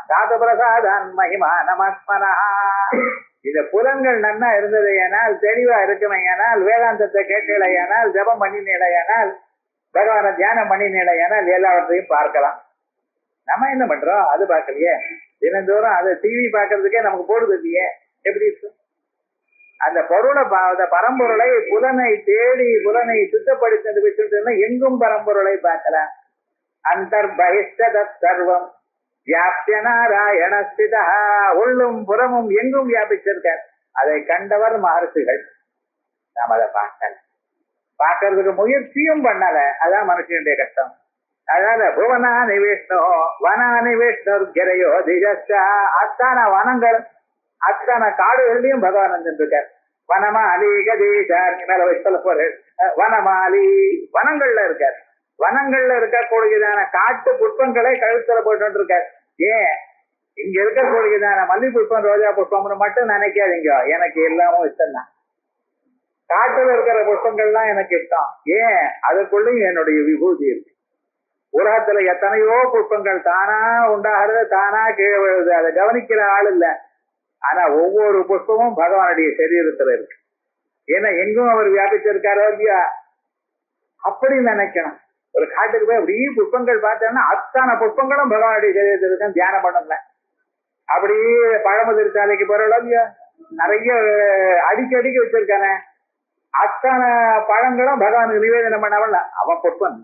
தாது பிரசாதான் மகிமானமாத்மனா. இந்த புலன்கள் நன்னா இருந்தது ஏனால், தெளிவா இருக்குமையானால், வேதாந்தத்தை கேட்கலையானால், ஜபம் பண்ணினேடையானால், பகவான தியானம் பண்ணினேடையானால் எல்லாவற்றையும் பார்க்கலாம். நம்ம என்ன பண்றோம், அது பார்க்கலையே. தினந்தோறும் அது டிவி பார்க்கறதுக்கே நமக்கு போடுது இல்லையே. எப்படி இருக்கும் அந்த பொருளை, பரம்பொருளை புலனை தேடி புலனை சுத்தப்படுத்தி வச்சுட்டு எங்கும் பரம்பொருளை பார்க்கலாம். அந்தர்பகிஷ்ட சர்வம் வியாபிய நாராயணஸ்திதா. உள்ளும் புறமும் எங்கும் வியாபிச்சிருக்கார். அதை கண்டவர் மகர்ஷிகள். நாம் அதை பார்க்கறதுக்கு முயற்சியும் பண்ணல. அதான் மனுஷனுடைய கஷ்டம். அதனால புவனானி விஷ்ணு வனானி விஷ்ணு கிரையோ திஜஸ்டா. அத்தான வனங்கள் அத்தான காடுகள்லயும் பகவான் வந்துருக்கார். வனமாலி கதீசார் மேல வைத்தல பொருள் வனமாலி வனங்கள்ல இருக்கார். வனங்கள்ல இருக்கக்கூடியதான காட்டு புஷ்பங்களை கழுத்துல போட்டு இருக்கார். ஏன் இங்க இருக்கக்கூடியதான மல்லி புஷ்பம் ரோஜா புஷ்பம்னு மட்டும் நினைக்காதீங்க. எனக்கு எல்லாமும் இஷ்டம் தான். காட்டுல இருக்கிற புஷ்பங்கள்லாம் எனக்கு இஷ்டம். ஏன், அதுக்குள்ளயும் என்னுடைய விபூதி இருக்கு. உலகத்துல எத்தனையோ புஷ்பங்கள் தானா உண்டாகிறது, தானா கீழே விழுது. அதை கவனிக்கிற ஆள் இல்ல. ஆனா ஒவ்வொரு புஷ்பமும் பகவானுடைய சரீரத்துல இருக்கு. ஏன்னா எங்கும் அவர் வியாபிச்சிருக்காரோ இல்லையா, அப்படி நினைக்கணும். ஒரு காட்டுக்கு போய் அப்படியே புஷ்பங்கள் பார்த்தோம்னா அத்தான புஷ்பங்களும் பகவானுடைய சரீரத்தில் இருக்க தியானம் பண்ணல. அப்படியே பழமுதிர்ச்சாலைக்கு போறோம் இல்லையா, நிறைய அடிக்கடிக்கு வச்சிருக்கானே, அத்தான பழங்களும் பகவானுக்கு நிவேதனம் பண்ணவன்ல. அவன் புஷ்பன்,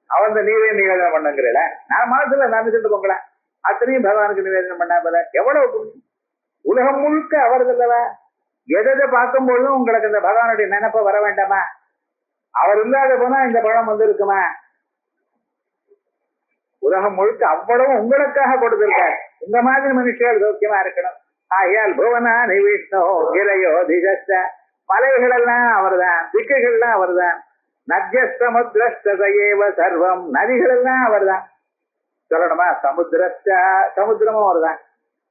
அவன் நிவேதனம் பண்ணுங்கிறல. நான் மனசுல நினைச்சுட்டு போங்களேன், அத்தனையும் பகவானுக்கு நிவேதனம் பண்ண போல எவ்வளவு உலகம் முழுக்க அவர்தல்லவா. எதை பார்க்கும்போதும் உங்களுக்கு இந்த பகவானுடைய நினைப்ப வர வேண்டாமா? அவர் இல்லாத போனா இந்த பழம் வந்து இருக்குமா? உலகம் முழுக்க அவ்வளவு உங்களுக்காக கொடுத்திருக்கார். இந்த மாதிரி மனுஷர்கள் சௌக்கியமா இருக்கணும். ஆயால் புவனா நிவிஷ்ணோ இறையோ திசஸ்த, மலைகள் எல்லாம் அவர்தான், திக்குகள்லாம் அவர்தான். நத்யஸ்தமுத்ரஸ்தேவ சர்வம், நதிகள் எல்லாம் அவர்தான். சொல்லணுமா? சமுத்திரமும் அவர்தான்.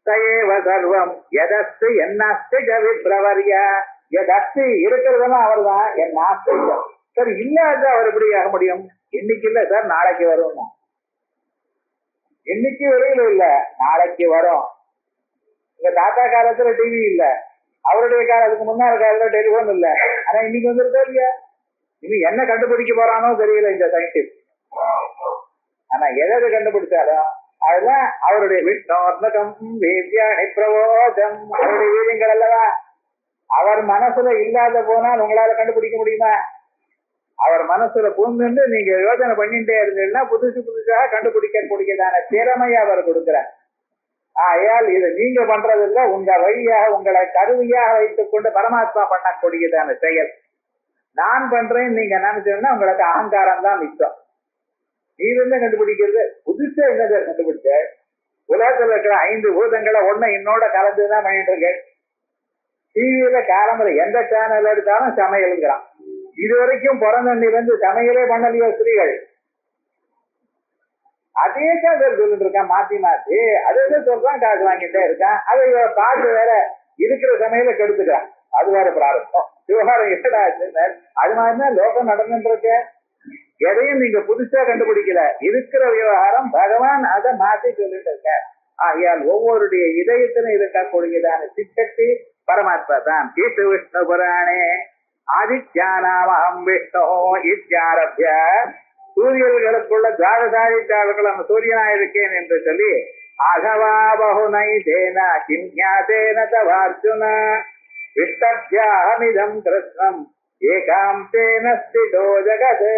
சயேவ சர்வம் எதஸ்து என்னாஸ்தி விப்ரவர்ய, எதஸ்தி இருக்கிறதெல்லாம் அவர்தான், என் நாஸ்தி. சார் இல்லாத அவர் எப்படி ஆக முடியும்? இன்னைக்கு இல்ல சார், நாளைக்கு வரும். இன்னைக்கு வெளியில இல்ல, நாளைக்கு வரும். எங்க தாத்தா காலத்துல டிவி இல்ல, அவருடைய காலத்துக்கு முன்னாள் காலத்துல டெலிபோன் இல்ல, ஆனா இன்னைக்கு வந்துருக்கா இல்லையா? இன்னும் என்ன கண்டுபிடிக்க போறானோ தெரியல இந்த சயின்டிஸ்ட். ஆனா எதை கண்டுபிடிச்சாலும் அதெல்லாம் அவருடைய விஷ்ணோர்ணகம் வேத்யாணி பிரவோதம், அவருடைய வீரியங்கள் அல்லவா. அவர் மனசுல இல்லாத போனால் உங்களால கண்டுபிடிக்க முடியுமா? அவர் மனசுல பூந்து நீங்க யோசனை பண்ணிட்டே இருந்தீங்கன்னா புதுசு புதுசாக கண்டுபிடிக்கக்கூடியதான திறமையை அவர் கொடுக்கிறார். ஆயால் இது நீங்க பண்றதில்ல, உங்க வழியாக உங்களை கருவியாக வைத்துக் கொண்டு பரமாத்மா பண்ணக்கூடியதான செயல். நான் பண்றேன் நீங்க நினைச்சீங்கன்னா உங்களுக்கு அகங்காரம் தான் மிச்சம். நீ வந்து கண்டுபிடிக்கிறது புதுசா என்னதை கண்டுபிடிச்ச? உலகத்துல இருக்கிற 5 பூதங்களை ஒண்ணு இன்னோட கலந்துதான் பண்ணிட்டு இருக்கேன். டிவியில காலம்பரை எந்த சேனல் எடுத்தாலும் சமையலுங்கிறான். இதுவரைக்கும் பிறந்தண்ணிலிருந்து சமையலே பண்ணலையோ ஸ்திரீகள்? அதே தான் சொல்லிட்டு இருக்கான், மாத்தி மாத்தி அதே சொல்றான், காசு வாங்கிட்டே இருக்கான். அதை பார்த்து வேற இருக்கிற சமையலை கெடுத்துக்கிறான். அது வேற பிராரம்பம். விவகாரம் என்னடா அது மாதிரிதான் லோகம் நடந்துட்டு இருக்க. எதையும் நீங்க புதுசா கண்டுபிடிக்கல, இருக்கிற விவகாரம் பகவான் அதை மாத்தி சொல்லிட்டு இருக்க. ஆகையால் ஒவ்வொருடைய இதயத்திலும் இருக்கக்கூடியதான சித்தத்தை பரமாத்மா தான். ஈட்டு விஷ்ணு புராணே ஆதித்யானாமஹம் விஷ்ணோ இத்யாரப்ய, சூரியர்களுக்குள்ள துவாதசாதித்யாவர்கள் அந்த சூரியனா இருக்கேன் என்று சொல்லி, அகவா பகுனை தேன கிஞ்ஞாதேன தவார்ஜுன விஷ்டப்யாஹமிதம் கிருஷ்ணம் ஏகாந்தேன ஸ்திதோ ஜகத்.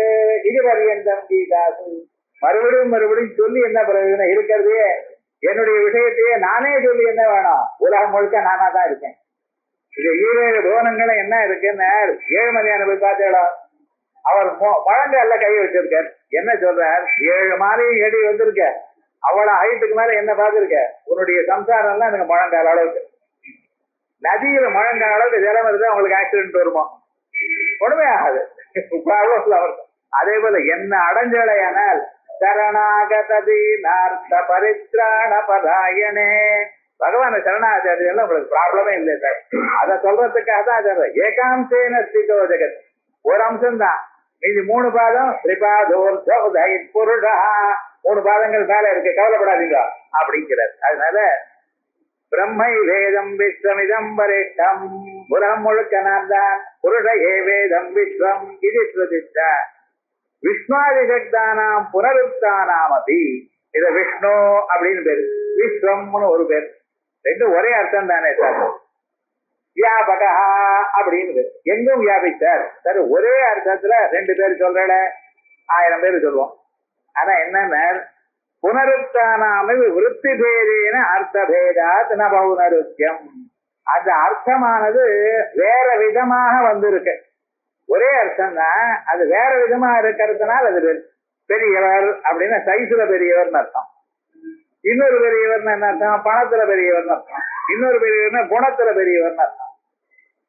இது பரியந்தம் கீதாசு. மறுபடியும் சொல்லி என்ன பிரயோஜனம்? இருக்கிறதே என்னுடைய விஷயத்தையே நானே சொல்லி என்ன வேணும்? உலகம் முழுக்க நானா தான் இருக்கேன். இது 7 புவனங்களும் என்ன இருக்குன்னு ஏழுமலையான போய் பார்த்தேடா, அவர் முழங்கால கை வச்சிருக்கார். என்ன சொல்றார்? 7 மாலையும் எடி வந்திருக்க, அவ்வளவு ஹைட்டுக்கு மேல என்ன பார்த்திருக்க? உன்னுடைய சம்சாரம் எல்லாம் எனக்கு முழங்கால அளவுக்கு. நதியில முழங்கால அளவுக்கு ஜலம் இருந்தா அவங்களுக்கு ஆக்சிடென்ட் வருமா? ஒண்ணுமே ஆகாது. அதே போல என்ன அடைஞ்சலையானால் சரணாகதி நார்த்த பரித்ராண பதாயனே, பகவான சரணாச்சாரியெல்லாம் உங்களுக்கு ப்ராப்ளமே இல்லை சார். அதை சொல்றதுக்காக தான் சொல்றேன். ஏகாந்தேன ஸ்திதோ ஜெகத் ஒரு அம்சம் தான். மீதி 3 பாதம் புருஷா 3 பாதங்கள் மேல இருக்கு, கவலைப்படாதீங்க அப்படிங்கிறார். அதனால பிரம்மை வேதம் விஸ்வமிதம் வரிஷ்டம், புறம் முழுக்க நான் தான். புருஷே வேதம் விஸ்வம் இது பிரதிஷ்ட விஷ்ணுவாதிசக்தானாம் புனருத்தானாம் அபி. இத விஷ்ணு அப்படின்னு பேரு, விஸ்வம்னு ஒரு பேர். ரெண்டும் ஒரே அர்த்தம் தானே சார். வியாபகா அப்படின்னு பேர், எங்கும் வியாபித்தார் சார். ஒரே அர்த்தத்துல 2 பேர் சொல்றல, 1000 பேர் சொல்லுவோம். ஆனா என்னன்னா புனருத்தானாம விருத்தி பேரேன அர்த்த பேதாத் ந பௌனருத்தியம். அந்த அர்த்தமானது வேற விதமாக வந்திருக்கு. ஒரே அர்த்தம் தான், அது வேற விதமா இருக்கிறதுனால அது பெரியவர் அப்படின்னா சைஸ்ல பெரியவர்னு அர்த்தம். இன்னொரு பெரியவர்னு என்ன அர்த்தம்? பணத்துல பெரியவர்னு அர்த்தம். இன்னொரு பெரியவர்னா குணத்துல பெரியவர்னு அர்த்தம்.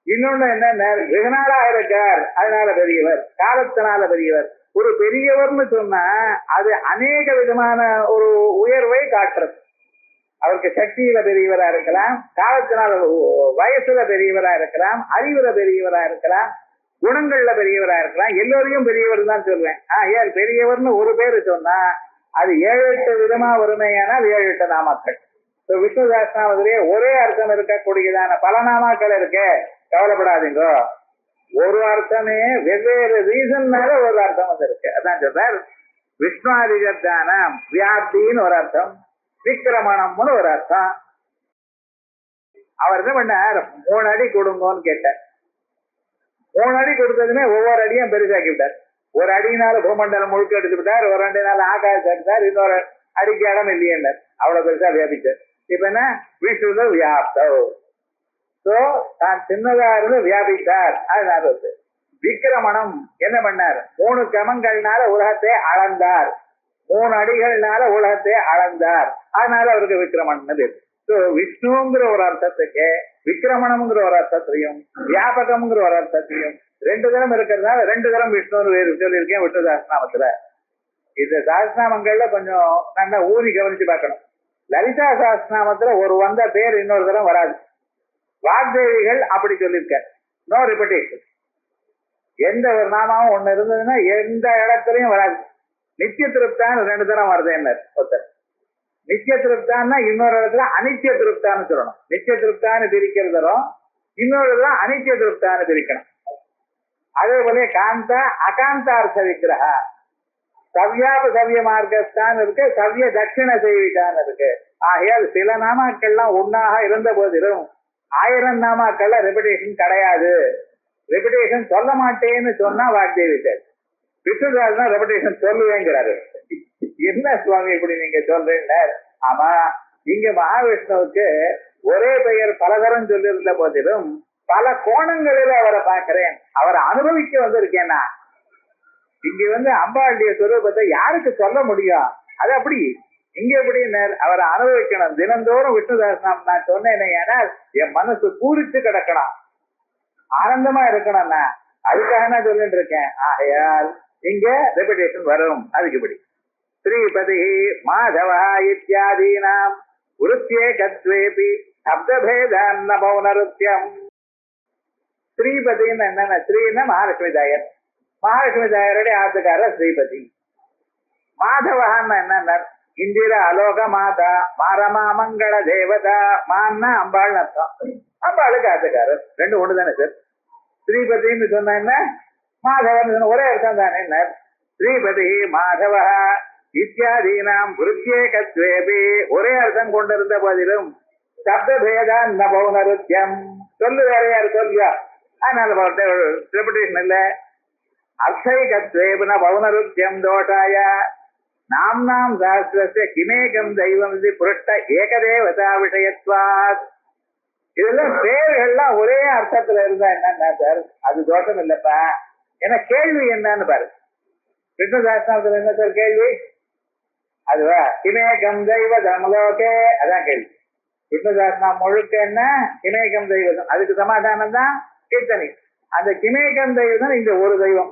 இன்னொன்னு என்ன, வெகுநாளா இருக்கார் அதனால பெரியவர், காலத்தினால பெரியவர். ஒரு பெரியவர்னு சொன்னா அது அநேக விதமான ஒரு உயர்வை காட்டுறது. அவருக்கு சக்தியில பெரியவரா இருக்கலாம், காலத்தினால வயசுல பெரியவரா இருக்கலாம், அறிவுல பெரியவரா இருக்கலாம், குணங்கள்ல பெரியவரா இருக்கலாம். எல்லோரையும் பெரியவர் தான் சொல்வேன். ஏன் பெரியவர்னு ஒரு பேரு சொன்னா அது 7-8 விதமா வருமையானால் 7-8 நாமாக்கள். விஷ்ணு சஹஸ்ரநாமத்திலேயே ஒரே அர்த்தம் இருக்கக்கூடியதான பல நாமாக்கள் இருக்கு, கவலைப்படாதீங்க. ஒரு அர்த்தமே வெவ்வேறு ரீசன்னால ஒரு அர்த்தம் வந்து இருக்கு. அதான் சொல்றார், விஷ்ணுவாதிகத்தான வியாப்தின்னு ஒரு அர்த்தம், விக்கிரமணம்னு ஒரு அர்த்தம். அவர் என்ன பண்ணார்? 3 அடி கொடுங்கன்னு கேட்டார். 3 அடி கொடுத்ததுமே ஒவ்வொரு அடியும் பெருசாக்கி விட்டார். ஒரு அடினால பூமண்டலம் முழுக்க எடுத்து விட்டார், ஒரு 2 நாள் ஆகாசம் எடுத்தார், இன்னொரு அடிக்கு இடம் இல்லையே, அவ்வளவு பெருசா வியாபிச்சார். இப்ப என்ன? விஷ்ணுல வியாப்தோ சோ தான் சின்னதா இருந்து வியாபித்தார். அதனால வந்து விக்கிரமணம் என்ன பண்ணார்? 3 கமங்கள்னால உலகத்தை அளந்தார், 3 அடிகள்னால உலகத்தை அளந்தார். அதனால அவருக்கு விக்கிரமணன் பேர். சோ விஷ்ணுங்கிற ஒரு அர்த்தத்துக்கு விக்கிரமணம்ங்கிற ஒரு அர்த்தத்தையும் வியாபகம்ங்கிற ஒரு அர்த்தத்தையும் 2 தரம் இருக்கிறதுனால 2 தரம் விஷ்ணு வேறு சொல்லியிருக்கேன் விஷ்ணு சஹஸ்ரநாமத்துல. இந்த சஹஸ்ரநாமங்கள்ல கொஞ்சம் நல்லா ஊறி கவனிச்சு பார்க்கணும். லலிதா சஹஸ்ரநாமத்துல ஒரு வந்த பேர் இன்னொரு தரம் வராது. வாக்தேவிகள் அப்படி சொல்லியிருக்க, நோ ரிப்பீட்டேஷன். எந்த ஒரு நாமாவும் ஒண்ணு இருந்ததுன்னா எந்த இடத்துலயும் வராது. நித்திய திருப்தான் 2 தரம் வருது என்ன ஒருத்தர். நித்திய திருப்தான்னா இன்னொரு இடத்துல அனித்திய திருப்தான்னு சொல்லணும். நித்திய திருப்தான்னு பிரிக்கிறது தரும், இன்னொரு இடத்துல அனித்திய திருப்தான்னு பிரிக்கணும். அதே போல காந்த அகாந்தார்த்த விக்கிரக, சவ்யாபசவ்ய மார்க்கஸ்தான் இருக்கு, சவ்ய தட்சிண செய்விதான் இருக்கு. ஆகையால் சில நாமாக்கள்லாம் ஒன்னாக இருந்த போதிலும் 1000 நாமாக்கள்ல ரெபிடேஷன் கிடையாது. ரெபிடேஷன் சொல்ல மாட்டேன்னு சொன்னா வாக்தேவிட்டார். விஷ்ணுதாஸ் ரெபிடேஷன் சொல்லுவேங்கிறாரு. என்ன சுவாமி இப்படி நீங்க சொல்றீங்க? ஆமா, இங்க மகாவிஷ்ணுவுக்கு ஒரே பெயர் பலதரம் சொல்லியிருந்த போதிலும் பல கோணங்களில் அவரை பார்க்கிறேன், அவரை அனுபவிக்க வந்திருக்கேன்னா. இங்க அம்பாளுடைய சுரூபத்தை யாருக்கு சொல்ல முடியும்? அது அப்படி இங்க எப்படி அவரை அனுபவிக்கணும். தினந்தோறும் விஷ்ணுதாசனம் நான் சொன்னேன், ஏனால் என் மனசு பூரிச்சு கிடக்கணும், ஆனந்தமா இருக்கணும்னா அதுக்காக நான் சொல்லிட்டு இருக்கேன். ஆகையால் இங்க ரெபிடேஷன் வரும். அதுக்கு இப்படி ஸ்ரீபதி மாதவா இத்தியாதீனாம் உருத்தியே கத்வேபி சப்தபேதான்ன பௌனருத்தியம். ஸ்ரீபதின்னு என்னன்னா, ஸ்ரீன்னா மகாலட்சுமி தாயர், மகாலட்சுமி தாயருடைய ஆத்துக்காரர் ஸ்ரீபதி. மாதவஹான்னு என்னன்னா இந்திரா அலோக மாதா, மாரமா மங்கள தேவதா. மான்னா அம்பாள்னு அர்த்தம், அம்பாளுக்கு ஆத்துக்காரர். 2 ஒண்ணு தானே சார்? ஸ்ரீபதினு சொன்ன என்ன, மாதவன் ஒரே அர்த்தம் தானே என்ன? ஸ்ரீபதி மாதவ இத்தியாதீனாம் விருத்தியேகத்வேபி ஒரே அர்த்தம் கொண்டிருந்த போதிலும் சப்தபேதான் பௌனருத்தியம் சொல்லு வேற யாரு சொல்லியா? அதனால ரெபிடேஷன் இல்ல. அர்த்தைகத்வேபுன பௌனருத்தியம் தோஷாய நாம்னாம் சாஸ்திரஸ்ய கிமேகம் தெய்வம் இது புருஷ்ட ஏகதேவதா விஷயத்வாத். இதெல்லாம் பேர்கள்லாம் ஒரே அர்த்தத்துல இருந்தா என்னன்னா சார் அது தோஷம் இல்லப்பா. ஏன்னா கேள்வி என்னன்னு பாரு. விஷ்ணு சாஸ்திரத்துல என்ன சார் கேள்வி? அதுவா கிமேகம் தெய்வதம் லோகே, அதான் கேள்வி. விஷ்ணு சாஸ்திரம் முழுக்க என்ன? கிமேகம் தெய்வதம். அதுக்கு சமாதானம் தான் கீர்த்தனை. அந்த கிமேகம் தெய்வம் இந்த ஒரு தெய்வம்.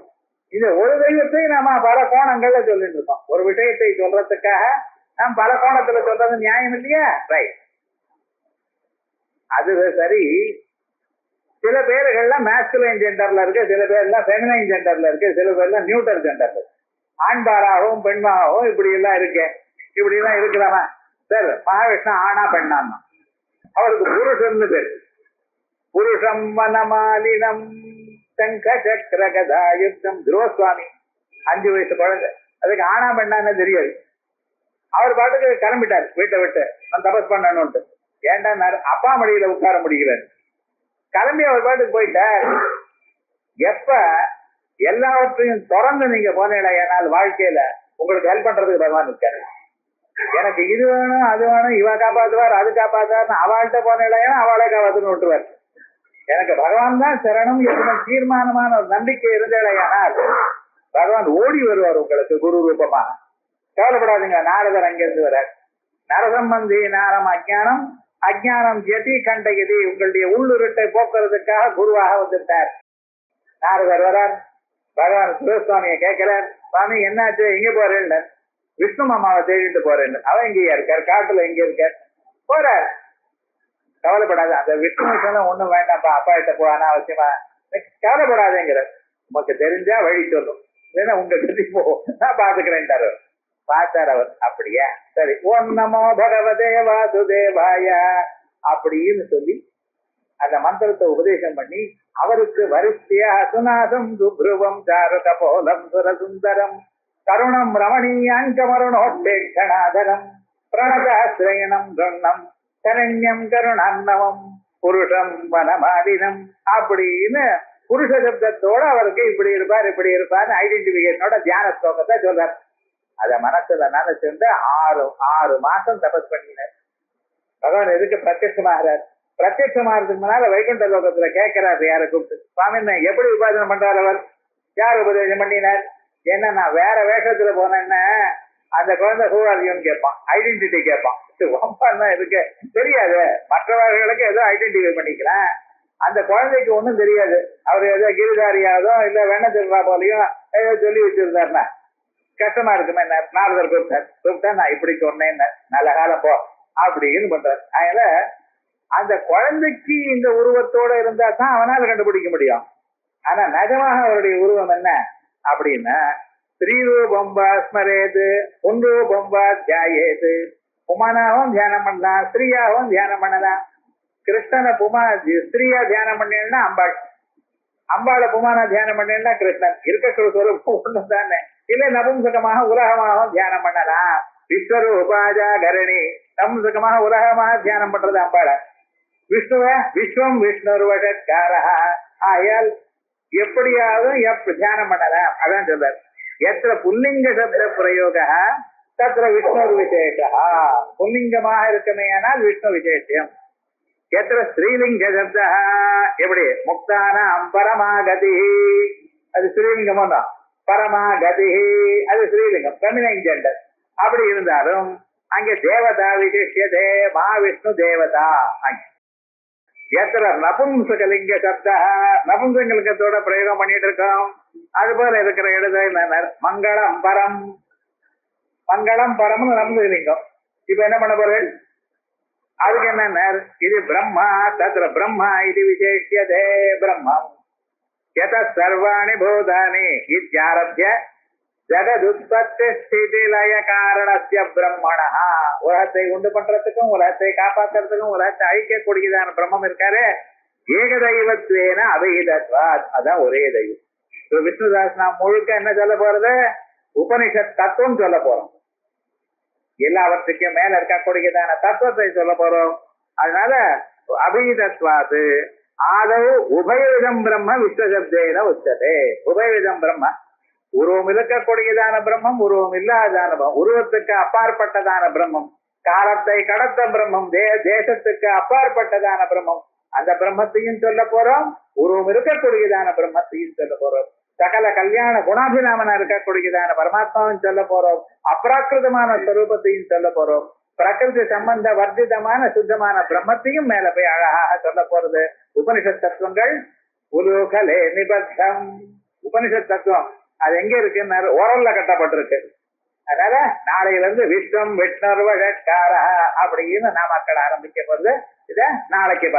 இந்த ஒரு தெய்வத்தை நாம பல கோணங்கள்ல சொல்லிட்டு இருக்கோம். ஒரு விஷயத்தை சொல்றதுக்காக நாம் பல கோணத்துல சொல்றது நியாயம் இல்லையா? ரைட், அது சரி. சில பேர்கள்லாம் மேஸ்குலைன் ஜெண்டர்ல இருக்கு, சில பேர்லாம் ஃபெமினைன் ஜெண்டர்ல இருக்கு, சில பேர்லாம் நியூட்டர் ஜெண்டர்ல இருக்கு. ஆண்பாராகவும் பெண்பாகவும் இப்படி எல்லாம் இருக்கு. இப்படி எல்லாம் இருக்கிறாமா சார்? மகாவிஷ்ணு ஆனா பெண்ணாமா? அவருக்கு புருஷன்னு பேர். புருஷம் வனமாலினம் சங்க சக்கர கதாயுத்தம். துருவசுவாமி 5 வயசு குழந்தை, அதுக்கு ஆனா பெண்ணான்னு தெரியாது. அவர் பாட்டுக்கு கிளம்பிட்டார் வீட்டை விட்டு, நான் தபஸ் பண்ணணும்ட்டு. ஏன்டா அப்பா மடியில உட்கார முடிகிறார். கிளம்பி அவர் பாட்டுக்கு போயிட்டார். எப்ப எல்லாவற்றையும் திறந்து நீங்க போனீங்களா, ஏனால் வாழ்க்கையில உங்களுக்கு ஹெல்ப் பண்றதுக்கு பகவான் இருக்காரு. எனக்கு இது வேணும் அது வேணும், இவ காப்பாத்துவார் அது காப்பாத்துவார், அவள்கிட்ட போனீங்களா அவளை காப்பாத்துன்னு விட்டுருவார். எனக்கு பகவான் தான் சரணம் என்ற தீர்மானமான ஒரு நம்பிக்கை இருந்தால் பகவான் ஓடி வருவார் உங்களுக்கு குரு ரூபமா. கவலைப்படாதீங்க. நாரதர் அங்கிருந்து வர நரசம்பந்தி நாரம் அஜானம் அஜானம் ஜெதி கண்டகதி. உங்களுடைய உள்ளுருட்டை போக்குறதுக்காக குருவாக வந்துட்டார். நாரதர் வரார். பகவான் சிவசுவாமியை கேட்கிறார், சுவாமி என்னாச்சு, எங்க போறேன்னு? விஷ்ணு மாமாவை தேடிட்டு போறேன்னு. அவன் இங்கேயா இருக்கார்? காட்டுல எங்க இருக்கார்? போறார். கவலைப்படாது, அந்த விஷ்ணு ஒண்ணும் வேண்டாம்ப்பா, அப்பா கிட்ட போவானா அவசியமா? கவலைப்படாதேங்கிற, உமக்கு தெரிஞ்சா வழி சொல்லும், இல்லைன்னா உங்க கட்டி போ, நான் பாத்துக்கிறேன்ட்டாரு. பார்த்தார் அவர். அப்படியா, சரி, ஓம் நமோ பகவதே வாசுதேவாய அப்படின்னு சொல்லி அந்த மந்திரத்தை உபதேசம் பண்ணி அவருக்கு வரிசையா சுநாதம் சுப்ருவம் சாரு கபோலம் சுரசுந்தரம் கருணம் ரமணீயாங்கமருணோட்டேஷணாதரம் பிரணதாசிரயணம் கண்ணம் கரண்யம் கருணான்னவம் புருஷம் வனமாலினம் அப்படின்னு புருஷ சப்தத்தோட அவருக்கு இப்படி இருப்பார் இப்படி இருப்பார்னு ஐடென்டிபிகேஷனோட தியான ஸ்லோகத்தை சொல்றார். அத மனசுல நினைச்சிருந்து 6 மாசம் தபஸ் பண்ணினார். பகவான் எதுக்கு பிரத்யட்சமாகிறார்? பிரத்யட்சமானதுக்கு முன்னால வைகுண்ட லோகத்துல கேட்கிறாரு யாரை கூப்பிட்டு, சுவாமி நான் எப்படி உபாசனம் பண்றாரு அவர், யார் உபதேசம் பண்ணினார், ஏன்னா நான் வேற வேஷத்துல போனேன்னா அந்த குழந்தை ஹூஆரியோன்னு கேட்பான், ஐடென்டிட்டி கேட்பான். தான் இருக்கு தெரியாது, மற்றவர்களுக்கு ஏதோ ஐடென்டிஃபை பண்ணிக்கலாம், அந்த குழந்தைக்கு ஒண்ணும் தெரியாது. அவர் ஏதோ கிரிதாரியாவதோ இல்ல வெண்ண திருவா போலையும் ஏதோ சொல்லி வச்சிருந்தாருன்னா கஷ்டமா இருக்குமே. நாரதர் கூப்பிட்டா நான் இப்படி சொன்னேன், நல்ல காலம் போ அப்படின்னு பண்றாரு. அதனால அந்த குழந்தைக்கு இந்த உருவத்தோட இருந்தா தான் அவனால கண்டுபிடிக்க முடியும். ஆனா நிஜமாக அவருடைய உருவம் என்ன அப்படின்னா, ஸ்ரீரூபம்பா ஸ்மரேது பொன்ரூபம்பா தியாயேது, புமானாவும் தியானம் பண்ணலாம், ஸ்ரீயாவும் தியானம் பண்ணலாம். கிருஷ்ணனை ஸ்திரீயா தியானம் பண்ணா அம்பாள், அம்பாளை புமானா தியானம் பண்ணா கிருஷ்ணன். இருக்கிற ஒண்ணு தானே. இல்ல நபும்சகமாக உலகமாகவும் தியானம் பண்ணலாம். விஸ்வரூபாஜா கரணி, நபும்சகமாக உலகமாக தியானம் பண்றது அம்பாளை. விஷ்ணுவ விஸ்வம் விஷ்ணுர்வஷத்காரா, ஆயால் எப்படியாவது தியானம் பண்ணலாம். அதான் சொல்றாரு, எத்திர புல்லிங்க சப்த பிரயோக தத்திர விஷ்ணு விசேஷா. புல்லிங்கமாக இருக்குமே ஆனால் விஷ்ணு விசேஷம். எத்திர ஸ்ரீலிங்க சப்த எப்படி முக்தானாம் பரமாகதி, அது ஸ்ரீலிங்கமும் தான். பரமாகதி அது ஸ்ரீலிங்கம், ஃபெமினைன் ஜெண்டர். அப்படி இருந்தாலும் அங்கே தேவதா விசிஷ்யதே, மகாவிஷ்ணு தேவதா. எத்திர நபும்சகலிங்க சப்த, நபும்சகலிங்கத்தோட பிரயோகம் பண்ணிட்டு இருக்கோம். அது போல இருக்கிற இடத்துல மங்களம் பரம், மங்களம் பரம்னு நபும்சகலிங்கம். இப்ப என்ன பண்ண போறேன், அதுக்கு என்ன, இது பிரம்மா, தத்ர பிரம்மா இது விசேஷியதே பிரம்மம். யத சர்வாணி பூதானி இத்யாரப்ய ஜகதுத்பத்தி ஸ்திதி லய காரணஸ்ய பிரம்மணா. உலகத்தை உண்டு பண்றதுக்கும் உலகத்தை காப்பாற்றுறதுக்கும் உலகத்தை அழிக்கக்கூடியதான பிரம்மம் இருக்காரு, ஏகதெய்வத்வேன அபேதத்வாத், அதான் ஒரே தெய்வம். விஷ்ணுதாஸ் நாம் முழுக்க என்ன சொல்ல போறது, உபனிஷத் தத்துவம் சொல்ல போறோம். எல்லாவற்றுக்கும் மேல இருக்கக்கூடியதான தத்துவத்தை சொல்ல போறோம். அதனால அபீதத்வாது ஆதவ் உபயவிதம் பிரம்ம விஸ்வசப்தேன உச்சதே. உபயவிதம் பிரம்ம, உருவம் இருக்கக்கூடியதான பிரம்மம், உருவம் இல்லாதான பிரம்மம், உருவத்துக்கு அப்பாற்பட்டதான பிரம்மம், காலத்தை கடத்த பிரம்மம், தேசத்துக்கு அப்பாற்பட்டதான பிரம்மம், அந்த பிரம்மத்தையும் சொல்ல போறோம், உருவம் இருக்கக்கூடியதான பிரம்மத்தையும் சொல்ல போறோம். சகல கல்யாண குணாபிராமனா இருக்கக்கூடியதான பரமாத்மாவும் சொல்ல போறோம், அப்ராக்கிருதமான ஸ்வரூபத்தையும் சொல்ல போறோம், பிரகிருதி சம்பந்த வர்ஜிதமான சுத்தமான பிரம்மத்தையும் மேல போய் அழகாக சொல்ல போறது. உபனிஷத் தத்துவங்கள் உலோகலே நிபத்தம். உபனிஷத் தத்துவம் அது எங்க இருக்குன்னு ஓரல்ல கட்டப்பட்டிருக்கு. அதனால நாளையில இருந்து விஸ்வம் விஷ்ணர்வஷட்காரா அப்படின்னு நாம அక్కడ ஆரம்பிக்க போறது. இத நாளைக்கு